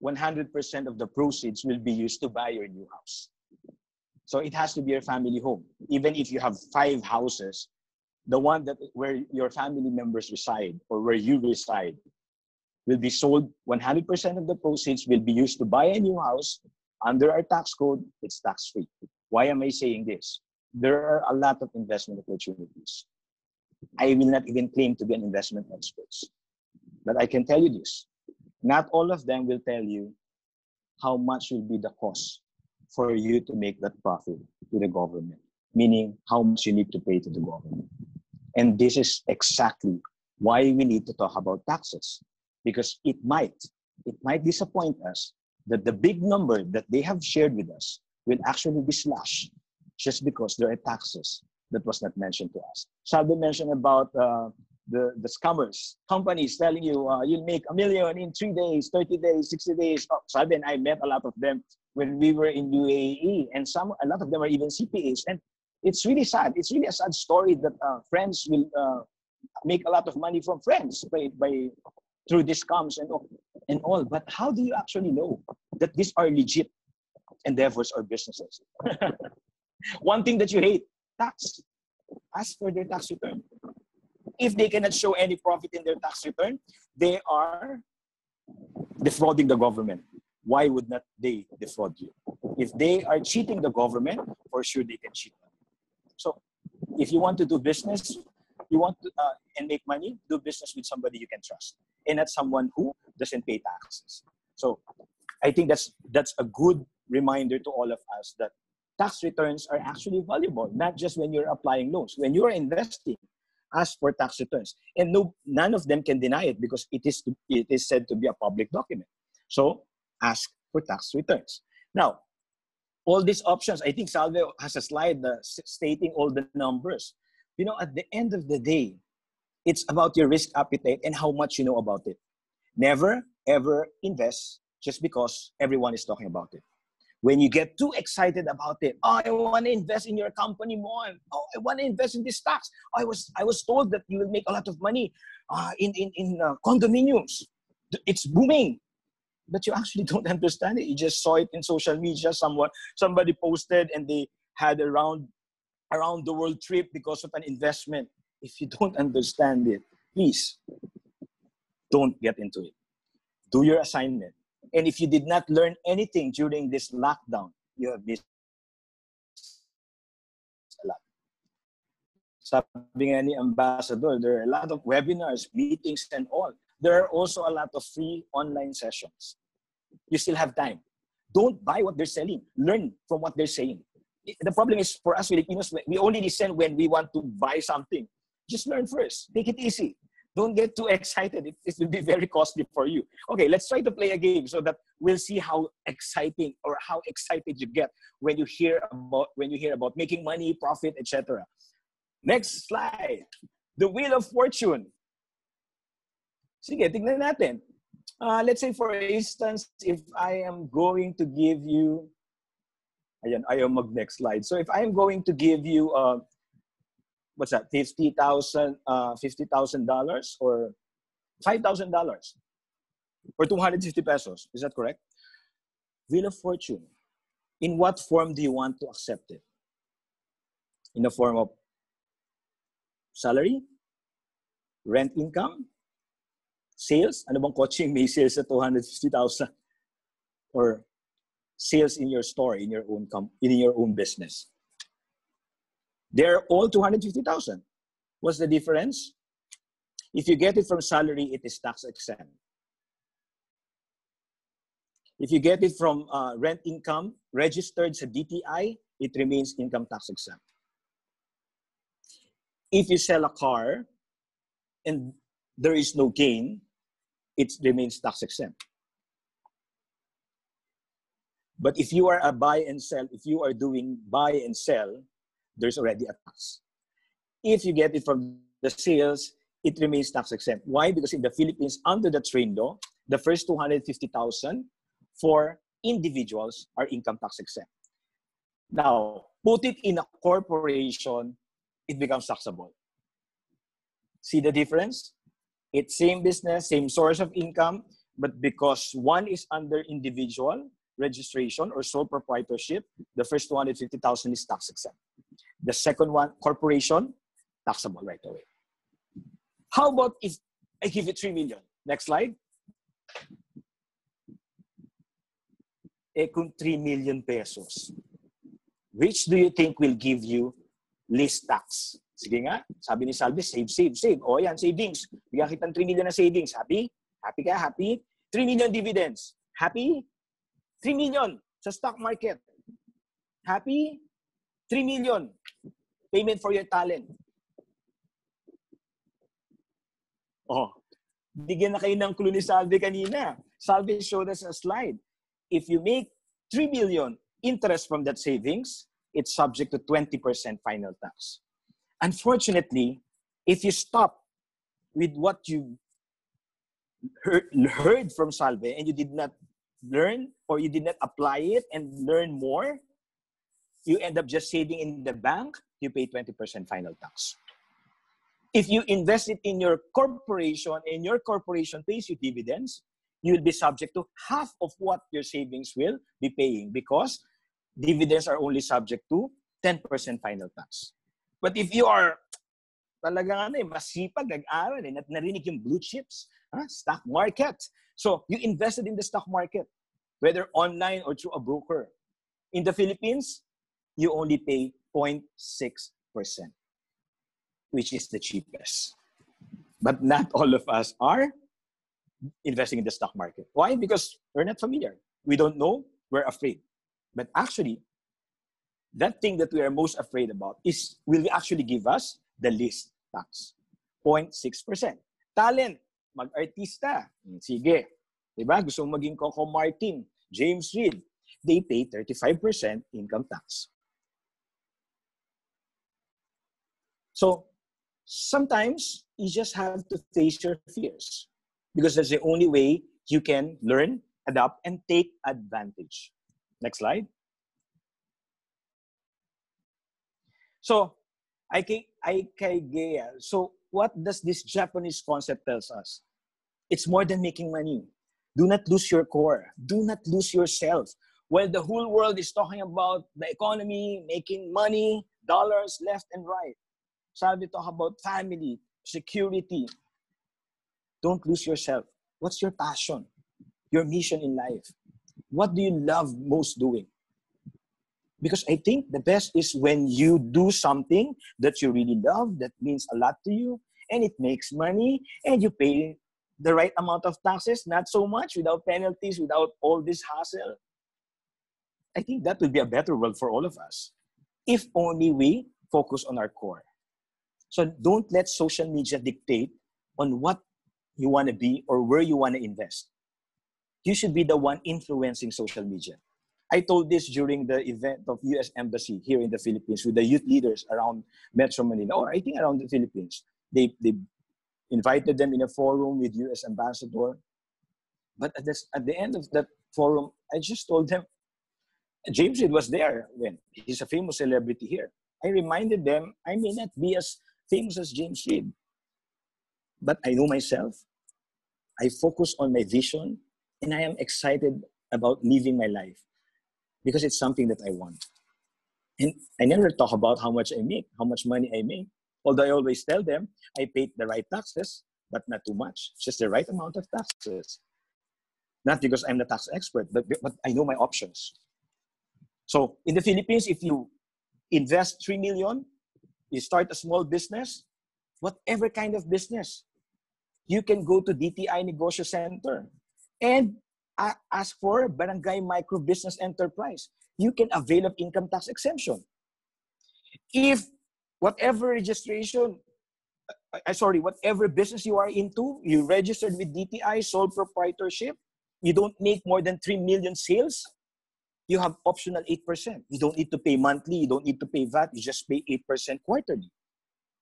100% of the proceeds will be used to buy your new house. So it has to be your family home. Even if you have 5 houses, the one where your family members reside or where you reside will be sold. 100% of the proceeds will be used to buy a new house. Under our tax code, it's tax-free. Why am I saying this? There are a lot of investment opportunities. I will not even claim to be an investment expert, but I can tell you this. Not all of them will tell you how much will be the cost for you to make that profit to the government, meaning how much you need to pay to the government. And this is exactly why we need to talk about taxes, because it might disappoint us that the big number that they have shared with us will actually be slashed just because there are taxes that was not mentioned to us. Salve mentioned about the scammers, companies telling you you'll make $1 million in 3 days, 30 days, 60 days. Oh, Salve and I met a lot of them when we were in UAE, and a lot of them are even CPAs. And it's really sad. It's really a sad story that friends will make a lot of money from friends through these scams and all. But how do you actually know that these are legit endeavors or businesses? One thing that you hate, tax. Ask for their tax return. If they cannot show any profit in their tax return, they are defrauding the government. Why would not they defraud you? If they are cheating the government, for sure they can cheat them. So if you want to do business, you want to and make money, do business with somebody you can trust, and not someone who doesn't pay taxes. So I think that's a good reminder to all of us that tax returns are actually valuable, not just when you're applying loans. When you're investing, ask for tax returns. And none of them can deny it because it is said to be a public document. So ask for tax returns. Now, all these options, I think Salve has a slide stating all the numbers. You know, at the end of the day, it's about your risk appetite and how much you know about it. Never, ever invest just because everyone is talking about it. When you get too excited about it, oh, I want to invest in your company more. Oh, I want to invest in this stocks. I was told that you will make a lot of money in condominiums. It's booming. But you actually don't understand it. You just saw it in social media. Somebody posted and they had a around the world trip because of an investment. If you don't understand it, please don't get into it. Do your assignment. And if you did not learn anything during this lockdown, you have missed a lot. Sabi nga ni Ambassador, there are a lot of webinars, meetings, and all. There are also a lot of free online sessions. You still have time. Don't buy what they're selling. Learn from what they're saying. The problem is for us Filipinos, we only listen when we want to buy something. Just learn first. Take it easy. Don't get too excited. It will be very costly for you. Okay, let's try to play a game so that we'll see how exciting or how excited you get when you hear about making money, profit, etc. Next slide. The Wheel of Fortune. Sige, tignan natin. Let's say for instance, if I am going to give you, ayan, ayaw mag-next slide. So if I am going to give you what's that? $50,000 or $5,000 or 250 pesos. Is that correct? Wheel of Fortune. In what form do you want to accept it? In the form of salary, Rent income? Sales? Ano bang kotse may sales at 250,000? Or sales in your store, in your own business? They're all 250,000. What's the difference? If you get it from salary, it is tax exempt. If you get it from rent income registered sa DTI, it remains income tax exempt. If you sell a car and there is no gain, it remains tax exempt. But if you are a buy and sell, if you are doing buy and sell, there's already a tax. If you get it from the sales, it remains tax exempt. Why? Because in the Philippines, under the train law, the first 250,000 for individuals are income tax exempt. Now, put it in a corporation, it becomes taxable. See the difference? It's same business, same source of income, but because one is under individual registration or sole proprietorship, the first 250,000 is tax exempt. The second one, corporation, taxable right away. How about if I give you 3 million? Next slide. Kung 3 million pesos, which do you think will give you least tax? Sige nga, sabi ni Salve, save. O yan, savings. Bigyan kita ng 3 million na savings. Happy? Happy ka? Happy? 3 million dividends. Happy? 3 million sa stock market. Happy? 3 million payment for your talent. Oh, bigyan na kayo ng clue ni Salve kanina. Salve showed us a slide. If you make 3 million interest from that savings, it's subject to 20% final tax. Unfortunately, if you stop with what you heard from Salve and you did not learn or you did not apply it and learn more, you end up just saving in the bank, you pay 20% final tax. If you invest it in your corporation and your corporation pays you dividends, you will be subject to half of what your savings will be paying because dividends are only subject to 10% final tax. But if you are talagang masipag, nag-aral, narinig yung blue chips, stock market. So you invested in the stock market, whether online or through a broker. In the Philippines, you only pay 0.6%, which is the cheapest. But not all of us are investing in the stock market. Why? Because we're not familiar. We don't know. We're afraid. But actually, that thing that we are most afraid about is will actually give us the least tax. 0.6%. Talent. Mag-artista. Sige. Diba? Gusto mong maging Coco Martin, James Reid. They pay 35% income tax. So, sometimes you just have to face your fears because that's the only way you can learn, adapt, and take advantage. Next slide. So, Aikaigeya. So, what does this Japanese concept tells us? It's more than making money. Do not lose your core. Do not lose yourself. While the whole world is talking about the economy, making money, dollars left and right. Salve talk about family, security. Don't lose yourself. What's your passion? Your mission in life? What do you love most doing? Because I think the best is when you do something that you really love, that means a lot to you, and it makes money, and you pay the right amount of taxes, not so much, without penalties, without all this hassle. I think that would be a better world for all of us, if only we focus on our core. So don't let social media dictate on what you want to be or where you want to invest. You should be the one influencing social media. I told this during the event of U.S. Embassy here in the Philippines with the youth leaders around Metro Manila, or I think around the Philippines. They invited them in a forum with U.S. Ambassador. But at the end of that forum, I just told them, James Reid was there when he's a famous celebrity here. I reminded them, I may not be as famous as James Reid, but I know myself. I focus on my vision, and I am excited about living my life because it's something that I want. And I never talk about how much I make, how much money I make. Although I always tell them, I paid the right taxes, but not too much. It's just the right amount of taxes. Not because I'm the tax expert, but I know my options. So in the Philippines, if you invest 3 million, you start a small business, whatever kind of business, you can go to DTI Negosyo Center and ask for Barangay Micro Business Enterprise. You can avail of income tax exemption. If whatever registration, whatever business you are into, you registered with DTI, sole proprietorship, you don't make more than 3 million sales, you have optional 8%. You don't need to pay monthly, you don't need to pay VAT, you just pay 8% quarterly.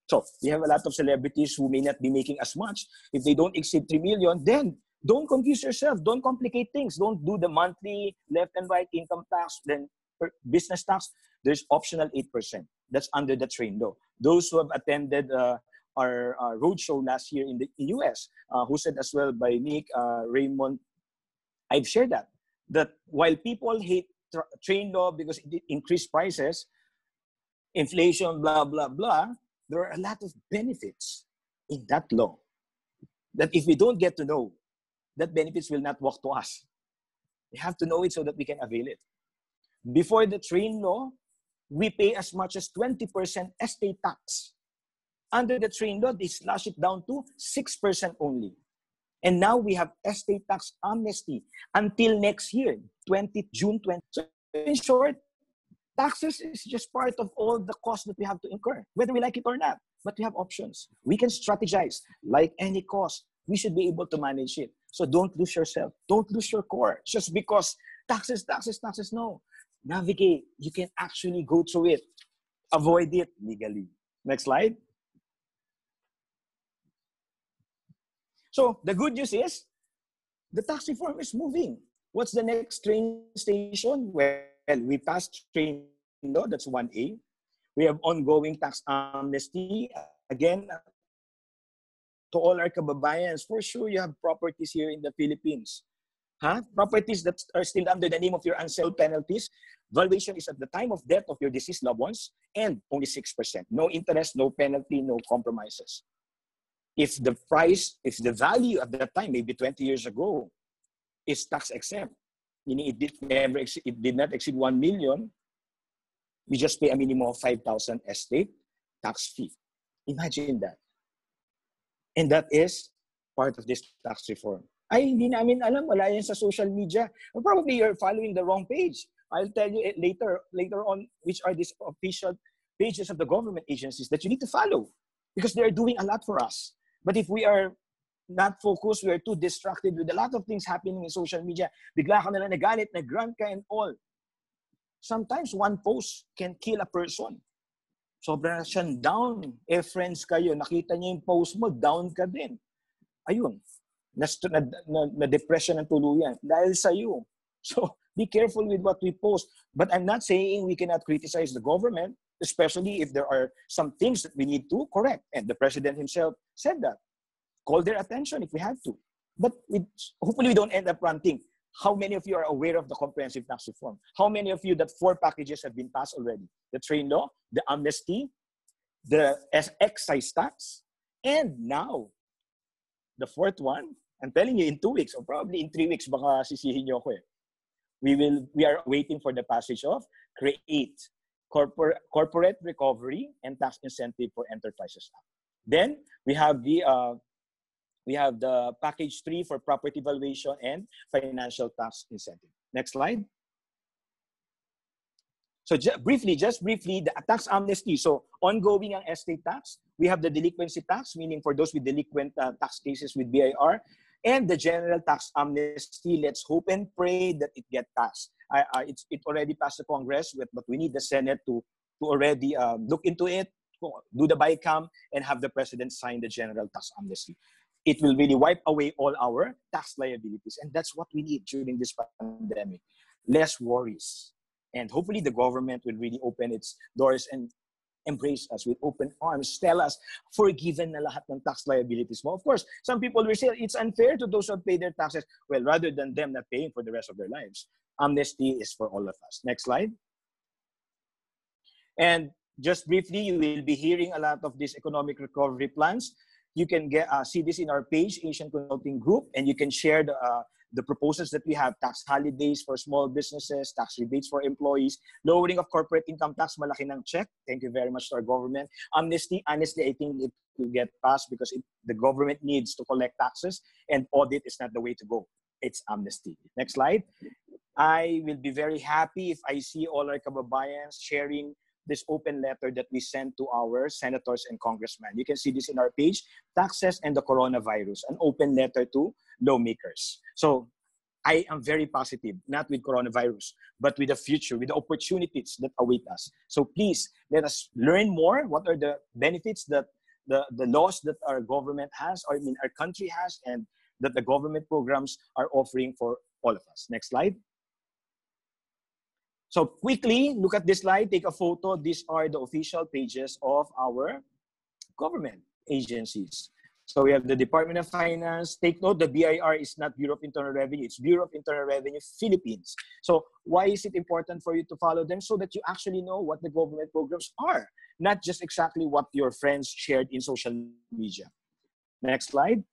So we have a lot of celebrities who may not be making as much. If they don't exceed 3 million, then don't confuse yourself. Don't complicate things. Don't do the monthly left and right income tax, then business tax. There's optional 8%. That's under the train law. Those who have attended our roadshow last year in the US, hosted as well by Nick, Raymond, I've shared that while people hate train law because it increased prices, inflation, blah, blah, blah, there are a lot of benefits in that law that if we don't get to know, that benefits will not walk to us. We have to know it so that we can avail it. Before the train law, we pay as much as 20% estate tax. Under the train law, they slash it down to 6% only. And now we have estate tax amnesty until next year, June 20. So in short, taxes is just part of all the costs that we have to incur, whether we like it or not. But we have options. We can strategize. Like any cost, we should be able to manage it. So don't lose yourself. Don't lose your core just because taxes, no. Navigate. You can actually go through it. Avoid it legally. Next slide. So the good news is the tax reform is moving. What's the next train station? Well, we passed train law, that's 1A. We have ongoing tax amnesty. Again, to all our kababayans, for sure you have properties here in the Philippines. Properties that are still under the name of your unsold penalties. Valuation is at the time of death of your deceased loved ones and only 6%. No interest, no penalty, no compromises. If the value at that time, maybe 20 years ago, is tax exempt, meaning it did not exceed 1 million, we just pay a minimum of 5,000 estate tax fee. Imagine that. And that is part of this tax reform. Ay, hindi namin alam, wala yan sa social media. Or probably you're following the wrong page. I'll tell you later on which are these official pages of the government agencies that you need to follow because they are doing a lot for us. But if we are not focused, we are too distracted with a lot of things happening in social media. Bigla ka na lang nagalit, nag-rant ka and all. Sometimes one post can kill a person. Sobrang siyang down. Friends kayo, nakita niya yung post mo, down ka din. Ayun. Na-depression ng tuluyan dahil sa'yo. So, be careful with what we post. But I'm not saying we cannot criticize the government, especially if there are some things that we need to correct. And the president himself said that. Call their attention if we have to. But hopefully we don't end up ranting. How many of you are aware of the comprehensive tax reform? How many of you that 4 packages have been passed already? The train law, the amnesty, the excise tax, and now, the 4th one, I'm telling you in 2 weeks, or probably in 3 weeks, baka sisihin niyo ako eh. We are waiting for the passage of CREATE, Corporate Recovery and Tax Incentive for Enterprises Act. Then we have the package 3 for property valuation and financial tax incentive. Next slide. So just briefly, the tax amnesty. So ongoing ang estate tax. We have the delinquency tax, meaning for those with delinquent tax cases with BIR, and the general tax amnesty. Let's hope and pray that it get passed. It already passed the Congress, but we need the Senate to already look into it, do the BICAM, and have the president sign the general tax amnesty. It will really wipe away all our tax liabilities. And that's what we need during this pandemic. Less worries. And hopefully the government will really open its doors and embrace us with open arms. Tell us, forgiven na lahat ng tax liabilities mo. Of course, some people will say it's unfair to those who have paid their taxes. Well, rather than them not paying for the rest of their lives, amnesty is for all of us. Next slide. And just briefly, you will be hearing a lot of these economic recovery plans. You can see this in our page, Asian Consulting Group, and you can share the proposals that we have: tax holidays for small businesses, tax rebates for employees, lowering of corporate income tax, malaki ng check. Thank you very much to our government. Amnesty, honestly, I think it will get passed because the government needs to collect taxes, and audit is not the way to go. It's amnesty. Next slide. I will be very happy if I see all our kababayans sharing this open letter that we sent to our senators and congressmen. You can see this in our page, Taxes and the Coronavirus, an open letter to lawmakers. So I am very positive, not with coronavirus, but with the future, with the opportunities that await us. So please, let us learn more. What are the benefits that the laws that our government has, or I mean our country has, and that the government programs are offering for all of us. Next slide. So quickly, look at this slide, take a photo. These are the official pages of our government agencies. So we have the Department of Finance. Take note, the BIR is not Bureau of Internal Revenue. It's Bureau of Internal Revenue, Philippines. So why is it important for you to follow them? So that you actually know what the government programs are, not just exactly what your friends shared in social media. Next slide.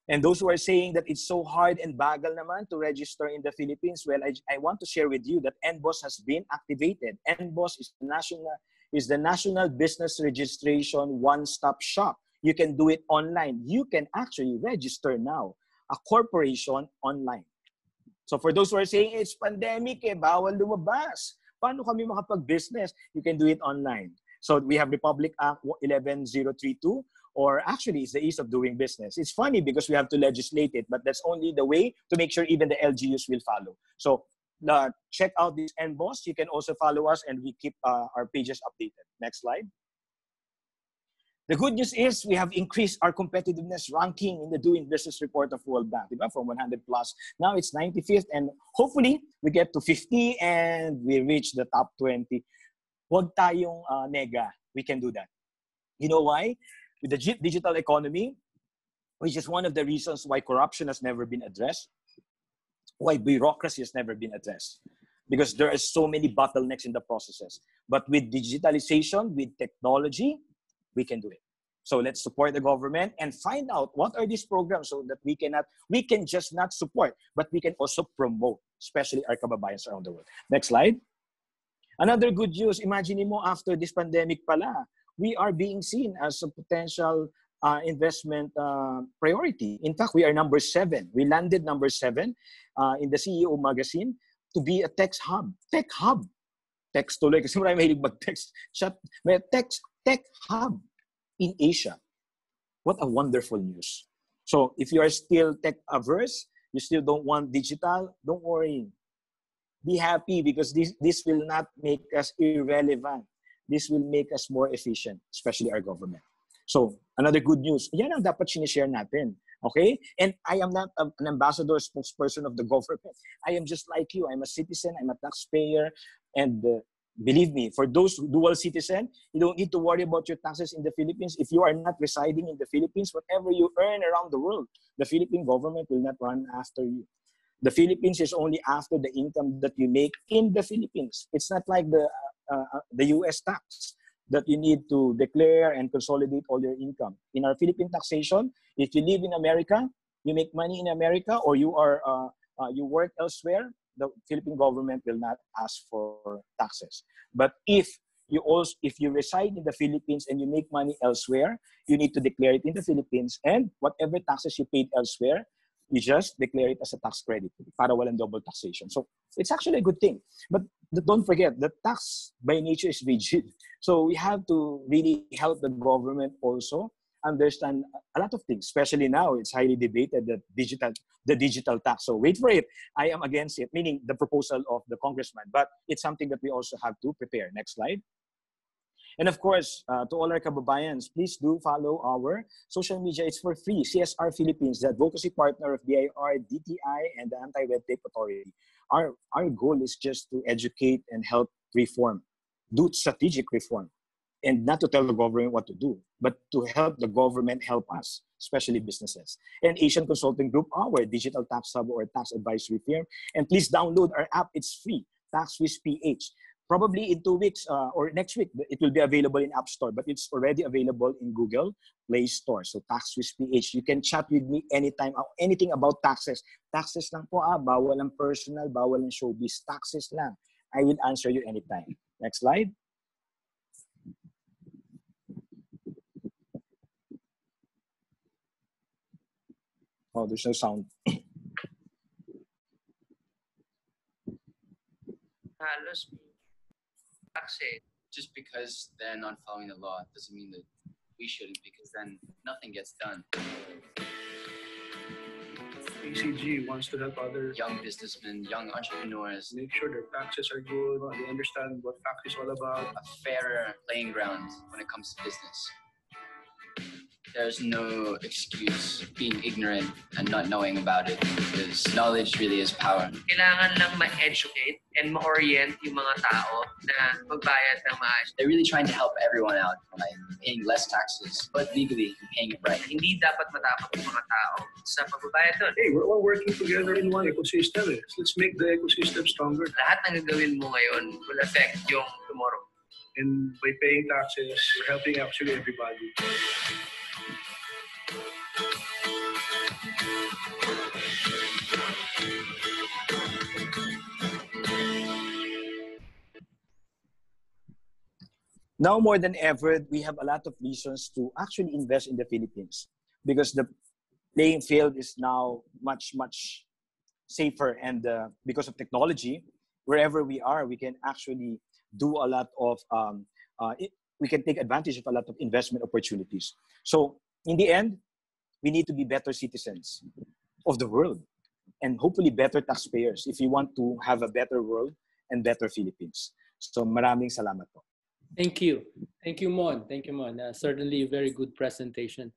And those who are saying that it's so hard and bagal naman to register in the Philippines, well, I want to share with you that NBOS has been activated. NBOS is the National Business Registration One-Stop Shop. You can do it online. You can actually register now a corporation online. So for those who are saying, it's pandemic, bawal lumabas. Paano kami makapag-business? You can do it online. So we have Republic Act 11032, or actually it's the ease of doing business. It's funny because we have to legislate it, but that's only the way to make sure even the LGUs will follow. So check out this NBOS. You can also follow us, and we keep our pages updated. Next slide. The good news is we have increased our competitiveness ranking in the Doing Business report of World Bank, from 100 plus. Now it's 95th, and hopefully we get to 50 and we reach the top 20. Huwag tayong nega. We can do that. You know why? With the digital economy, which is one of the reasons why corruption has never been addressed, why bureaucracy has never been addressed, because there are so many bottlenecks in the processes. But with digitalization, with technology, we can do it. So let's support the government and find out what are these programs so that we can just not support, but we can also promote, especially our kababayans around the world. Next slide. Another good news, imagine mo after this pandemic pala, we are being seen as a potential investment priority. In fact, we are number 7. We landed number 7 in the CEO magazine to be a tech hub. Tech hub. Text tuloy kasi marami mahilig mag-text. May tech hub in Asia. What a wonderful news. So if you are still tech averse, you still don't want digital, don't worry. Be happy because this will not make us irrelevant. This will make us more efficient, especially our government. So, another good news. Yan ang dapat sinishare natin. Okay? And I am not an ambassador, spokesperson of the government. I am just like you. I'm a citizen. I'm a taxpayer. And believe me, for those dual citizen, you don't need to worry about your taxes in the Philippines. If you are not residing in the Philippines, whatever you earn around the world, the Philippine government will not run after you. The Philippines is only after the income that you make in the Philippines. It's not like the US tax that you need to declare and consolidate all your income. In our Philippine taxation, if you live in America, you make money in America, or you you work elsewhere, the Philippine government will not ask for taxes. But if you reside in the Philippines and you make money elsewhere, you need to declare it in the Philippines, and whatever taxes you paid elsewhere, you just declare it as a tax credit para walang double taxation. So it's actually a good thing. But don't forget, the tax by nature is rigid. So we have to really help the government also understand a lot of things, especially now it's highly debated, the digital tax. So wait for it. I am against it, meaning the proposal of the congressman. But it's something that we also have to prepare. Next slide. And of course, to all our kababayans, please do follow our social media. It's for free. CSR Philippines, the advocacy partner of BIR, DTI, and the Anti-Red Tape Authority. Our goal is just to educate and help reform, do strategic reform, and not to tell the government what to do, but to help the government help us, especially businesses. And Asian Consulting Group, our digital tax hub or tax advisory firm. And please download our app. It's free, TaxWiz PH. Probably in 2 weeks or next week, it will be available in App Store, but it's already available in Google Play Store. So Tax with PH, you can chat with me anytime, anything about taxes. Taxes lang po, bawal ang personal, bawal ang showbiz, taxes lang. I will answer you anytime. Next slide. Oh, there's no sound. Halos taxes. Just because they're not following the law doesn't mean that we shouldn't, because then nothing gets done. ACG wants to help other Young businessmen, young entrepreneurs, make sure their taxes are good, they understand what tax is all about. a fairer playing ground when it comes to business. There's no excuse being ignorant and not knowing about it, because knowledge really is power. Kailangan lang ma-educate and ma-orient yung mga tao na magbayad ng maayos. They're really trying to help everyone out by paying less taxes, but legally and paying it right. Hindi dapat matakot yung mga tao sa pagbabayad doon. Hey, we're all working together in one ecosystem. Let's make the ecosystem stronger. Lahat ng gagawin mo ngayon will affect yung tomorrow. And by paying taxes, we're helping actually everybody. Now more than ever, we have a lot of reasons to actually invest in the Philippines because the playing field is now much, much safer. And because of technology, wherever we are, we can actually do a lot of, we can take advantage of a lot of investment opportunities. So in the end, we need to be better citizens of the world and hopefully better taxpayers if you want to have a better world and better Philippines. So maraming salamat po. Thank you. Thank you, Mon. Thank you, Mon. Certainly a very good presentation.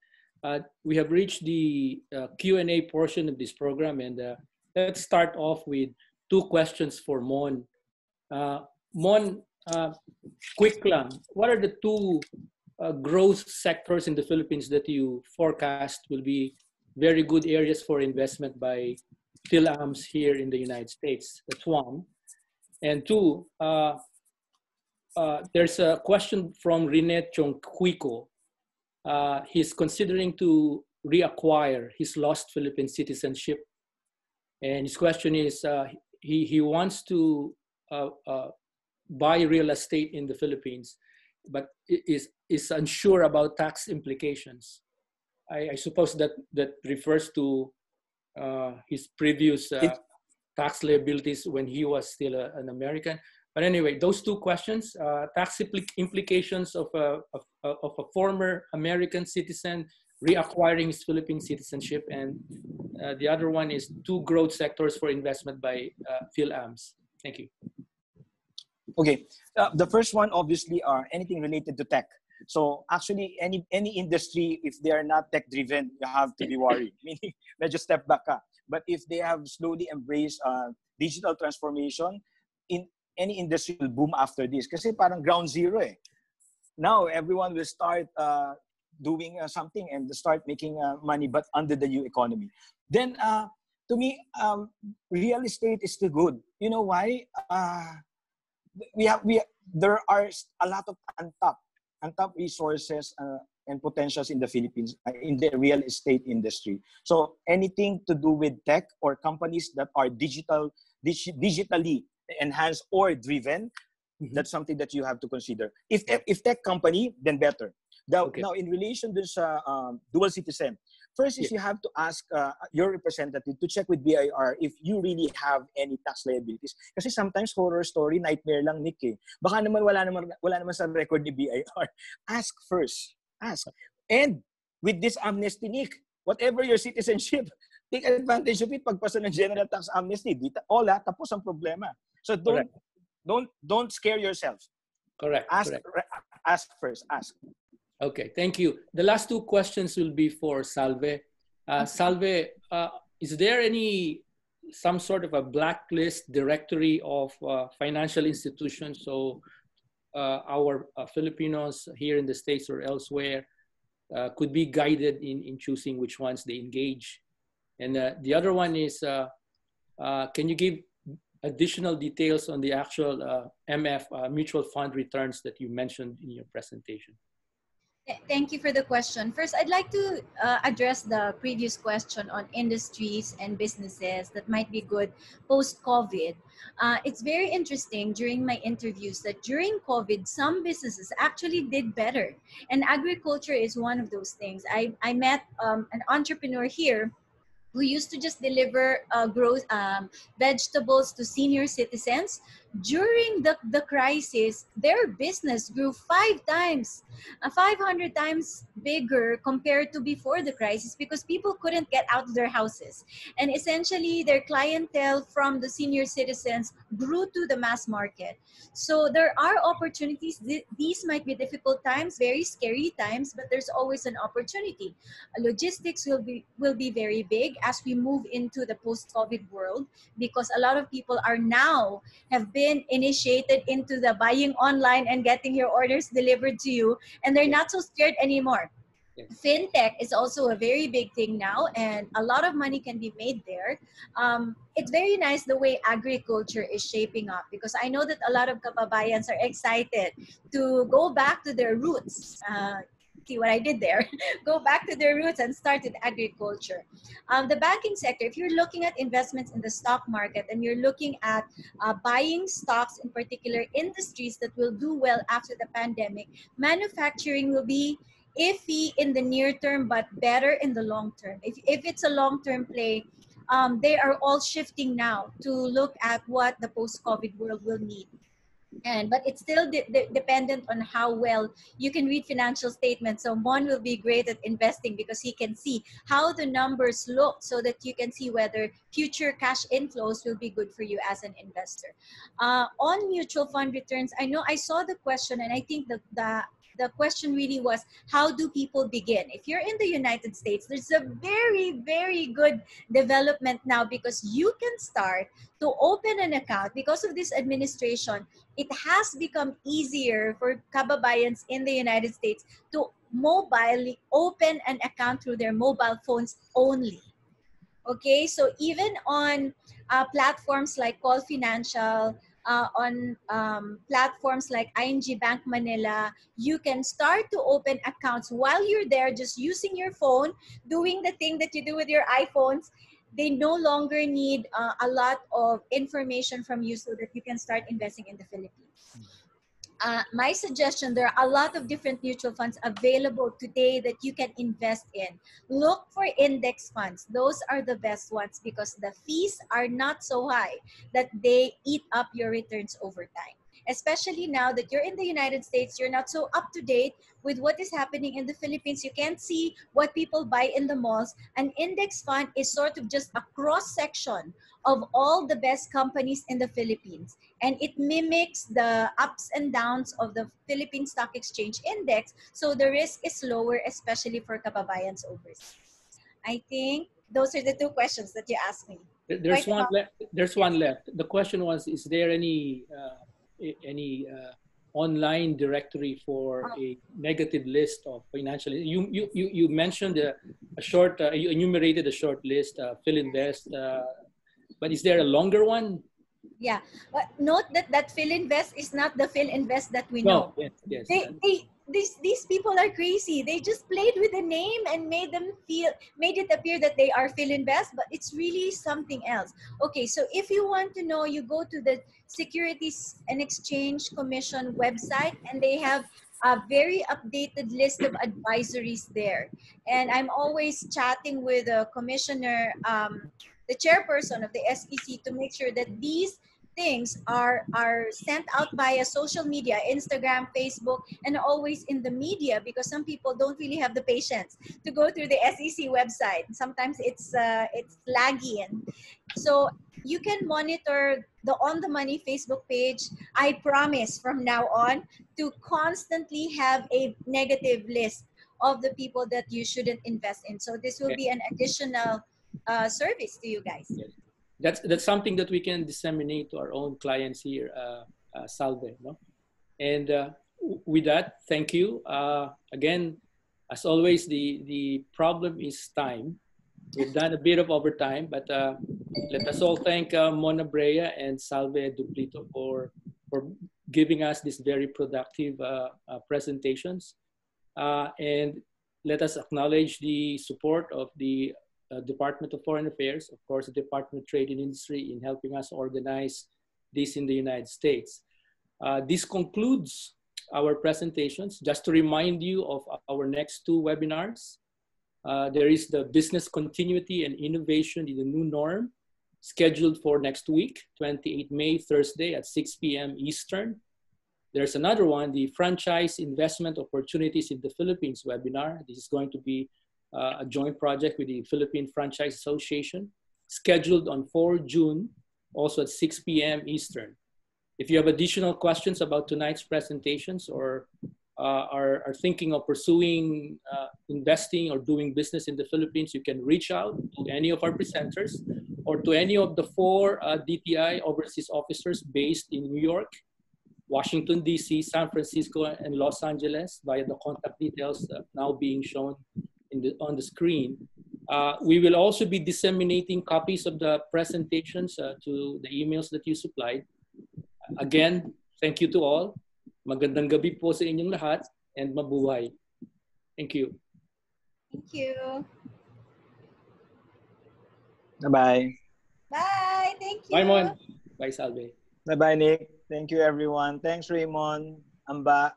We have reached the Q&A portion of this program, and let's start off with 2 questions for Mon. Mon, quick lang, what are the 2 growth sectors in the Philippines that you forecast will be very good areas for investment by PhilAms here in the United States? That's 1. And 2, there's a question from Rene Chongquico. He's considering to reacquire his lost Philippine citizenship. And his question is, he wants to buy real estate in the Philippines, but is unsure about tax implications. I suppose that refers to his previous tax liabilities when he was still an American. But anyway, those 2 questions, tax implications of a former American citizen reacquiring his Philippine citizenship, and the other one is 2 growth sectors for investment by PhilAms. Thank you. Okay, the first one obviously are anything related to tech. So actually, any industry, if they are not tech driven, you have to be worried. Meaning, medyo step back ka. But if they have slowly embraced digital transformation, in any industry will boom after this. Kasi parang ground zero eh. Now everyone will start doing something and start making money, but under the new economy. Then to me, real estate is still good. You know why? There are a lot of untapped resources and potentials in the Philippines in the real estate industry. So anything to do with tech or companies that are digitally enhanced or driven, that's something that you have to consider. If tech company, then better. Now in relation to dual citizen, first is you have to ask your representative to check with BIR if you really have any tax liabilities. Kasi sometimes horror story, nightmare lang, Nick eh. Baka naman wala naman sa record ni BIR. Ask first. Ask. And with this amnesty, Nick, whatever your citizenship, take advantage of it. Pagpasa ng general tax amnesty, tapos ang problema. So don't scare yourself. Correct. Ask first. Ask. Okay, thank you. The last 2 questions will be for Salve. Salve, is there some sort of a blacklist directory of financial institutions so our Filipinos here in the States or elsewhere could be guided in choosing which ones they engage? And the other one is, can you give additional details on the actual MF mutual fund returns that you mentioned in your presentation? Thank you for the question. First, I'd like to address the previous question on industries and businesses that might be good post-COVID. It's very interesting during my interviews that during COVID, some businesses actually did better. And agriculture is one of those things. I met an entrepreneur here who used to just deliver vegetables to senior citizens. During the crisis, their business grew 5 times, 500 times bigger compared to before the crisis because people couldn't get out of their houses. And essentially, their clientele from the senior citizens grew to the mass market. So there are opportunities. These might be difficult times, very scary times, but there's always an opportunity. Logistics will be very big as we move into the post-COVID world because a lot of people are now have been initiated into the buying online and getting your orders delivered to you, and they're not so scared anymore. Fintech is also a very big thing now, and a lot of money can be made there. It's very nice the way agriculture is shaping up because I know that a lot of Kababayans are excited to go back to their roots. See what I did there? Go back to their roots and start with agriculture. The banking sector, if you're looking at investments in the stock market and you're looking at buying stocks in particular industries that will do well after the pandemic, manufacturing will be iffy in the near term, but better in the long term. If it's a long-term play, they are all shifting now to look at what the post-COVID world will need. But it's still dependent on how well you can read financial statements. So Mon will be great at investing because he can see how the numbers look so that you can see whether future cash inflows will be good for you as an investor. On mutual fund returns, I know I saw the question and I think the question really was, how do people begin? If you're in the United States, there's a very, very good development now because you can start to open an account. Because of this administration, it has become easier for Kababayans in the United States to mobilely open an account through their mobile phones only. Okay, so even on platforms like Call Financial, on platforms like ING Bank Manila, you can start to open accounts while you're there, just using your phone, doing the thing that you do with your iPhones. They no longer need a lot of information from you so that you can start investing in the Philippines. My suggestion, there are a lot of different mutual funds available today that you can invest in. Look for index funds. Those are the best ones because the fees are not so high that they eat up your returns over time. Especially now that you're in the United States, you're not so up to date with what is happening in the Philippines. You can't see what people buy in the malls. An index fund is sort of just a cross section of all the best companies in the Philippines. And it mimics the ups and downs of the Philippine Stock Exchange Index. So the risk is lower, especially for Kababayans overseas. I think those are the two questions that you asked me. There's one left. There's one left. The question was, is there any online directory for a negative list of financial? You mentioned a short, you enumerated a short list, Philinvest, but is there a longer one? Yeah, but note that Philinvest is not the Philinvest that we know. No, yes. These people are crazy. They just played with the name and made it appear that they are Philinvest, but it's really something else. Okay, so if you want to know, you go to the Securities and Exchange Commission website, and they have a very updated list of advisories there. And I'm always chatting with the commissioner, the chairperson of the SEC, to make sure that these things are sent out via social media, Instagram, Facebook, and always in the media, because some people don't really have the patience to go through the SEC website. Sometimes it's laggy, and so you can monitor the On the Money Facebook page. I promise from now on to constantly have a negative list of the people that you shouldn't invest in. So this will be an additional service to you guys. Yes. That's something that we can disseminate to our own clients here, Salve. No? And with that, thank you. Again, as always, the problem is time. We've done a bit of overtime, but let us all thank Mon Abrea and Salve Duplito for giving us these very productive presentations. And let us acknowledge the support of the Department of Foreign Affairs, of course, the Department of Trade and Industry in helping us organize this in the United States. This concludes our presentations. Just to remind you of our next two webinars, there is the Business Continuity and Innovation in the New Norm, scheduled for next week, 28 May, Thursday at 6 p.m. Eastern. There's another one, the Franchise Investment Opportunities in the Philippines webinar. This is going to be a joint project with the Philippine Franchise Association, scheduled on 4 June, also at 6 p.m. Eastern. If you have additional questions about tonight's presentations or are thinking of pursuing investing or doing business in the Philippines, you can reach out to any of our presenters or to any of the 4 DTI overseas officers based in New York, Washington, D.C., San Francisco, and Los Angeles via the contact details now being shown on the screen. We will also be disseminating copies of the presentations to the emails that you supplied. Again, thank you to all. Magandang gabi po sa inyong lahat and mabuhay. Thank you. Thank you. Bye-bye. Bye. Thank you. Bye, Mon. Bye, Salve. Bye-bye, Nick. Thank you, everyone. Thanks, Raymond, Amba,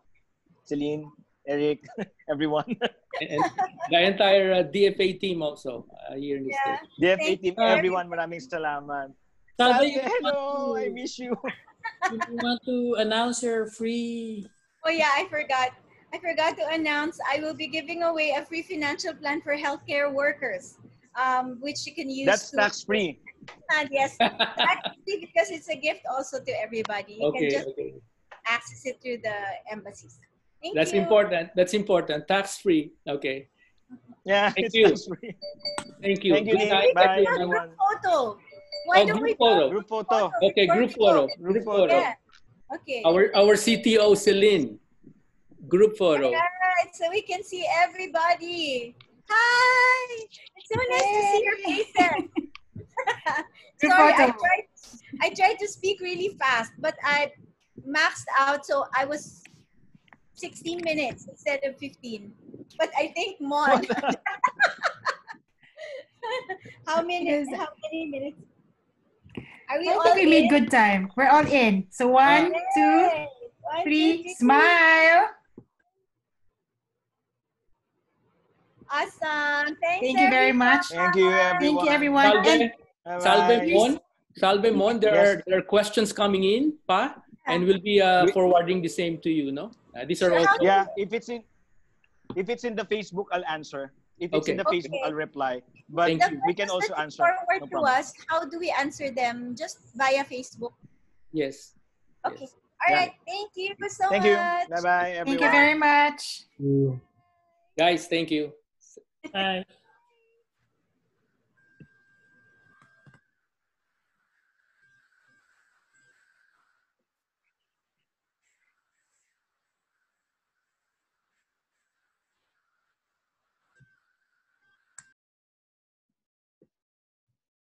Celine, Eric, everyone. And the entire DFA team also here in the States. DFA team, you. everyone, maraming salamat. Salve, Salve, hello, I miss you. you want to announce your free... Oh yeah, I forgot. I forgot to announce I will be giving away a free financial plan for healthcare workers, which you can use. That's tax-free. Yes, tax-free because it's a gift also to everybody. You can just access it through the embassies. That's important. That's important. Tax-free. Okay. Yeah, Thank it's you. tax-free. Thank you. Thank you, Good Nick. night, Bye, everyone. everyone. Photo. Why don't we group photo. Group photo. Okay, group photo. Group photo. Yeah. Okay. Our CTO, Celine. Group photo. All right, so we can see everybody. Hi. It's so nice to see your faces. Sorry, I tried to speak really fast, but I maxed out, so I was 16 minutes instead of 15. But I think Mon. How many minutes? Are we I all think we in? made good time. We're all in. So one, two, One, three, 2, 3. smile. Awesome. Thanks, Thank you very much. Thank you, everyone. Thank you, everyone. Salve, And Salve Mon. Salve Mon. There are questions coming in, pa, and we'll be forwarding the same to you. No, these are all. Yeah, if it's in the Facebook, I'll answer. If it's in the Facebook, I'll reply. But we can also answer. Forward No to problem. us. How do we answer them? Just via Facebook. Yes. Okay. Yes. All right. Thank you so Thank much. you. Bye-bye, everyone. thank you very much. Guys, thank you. Bye.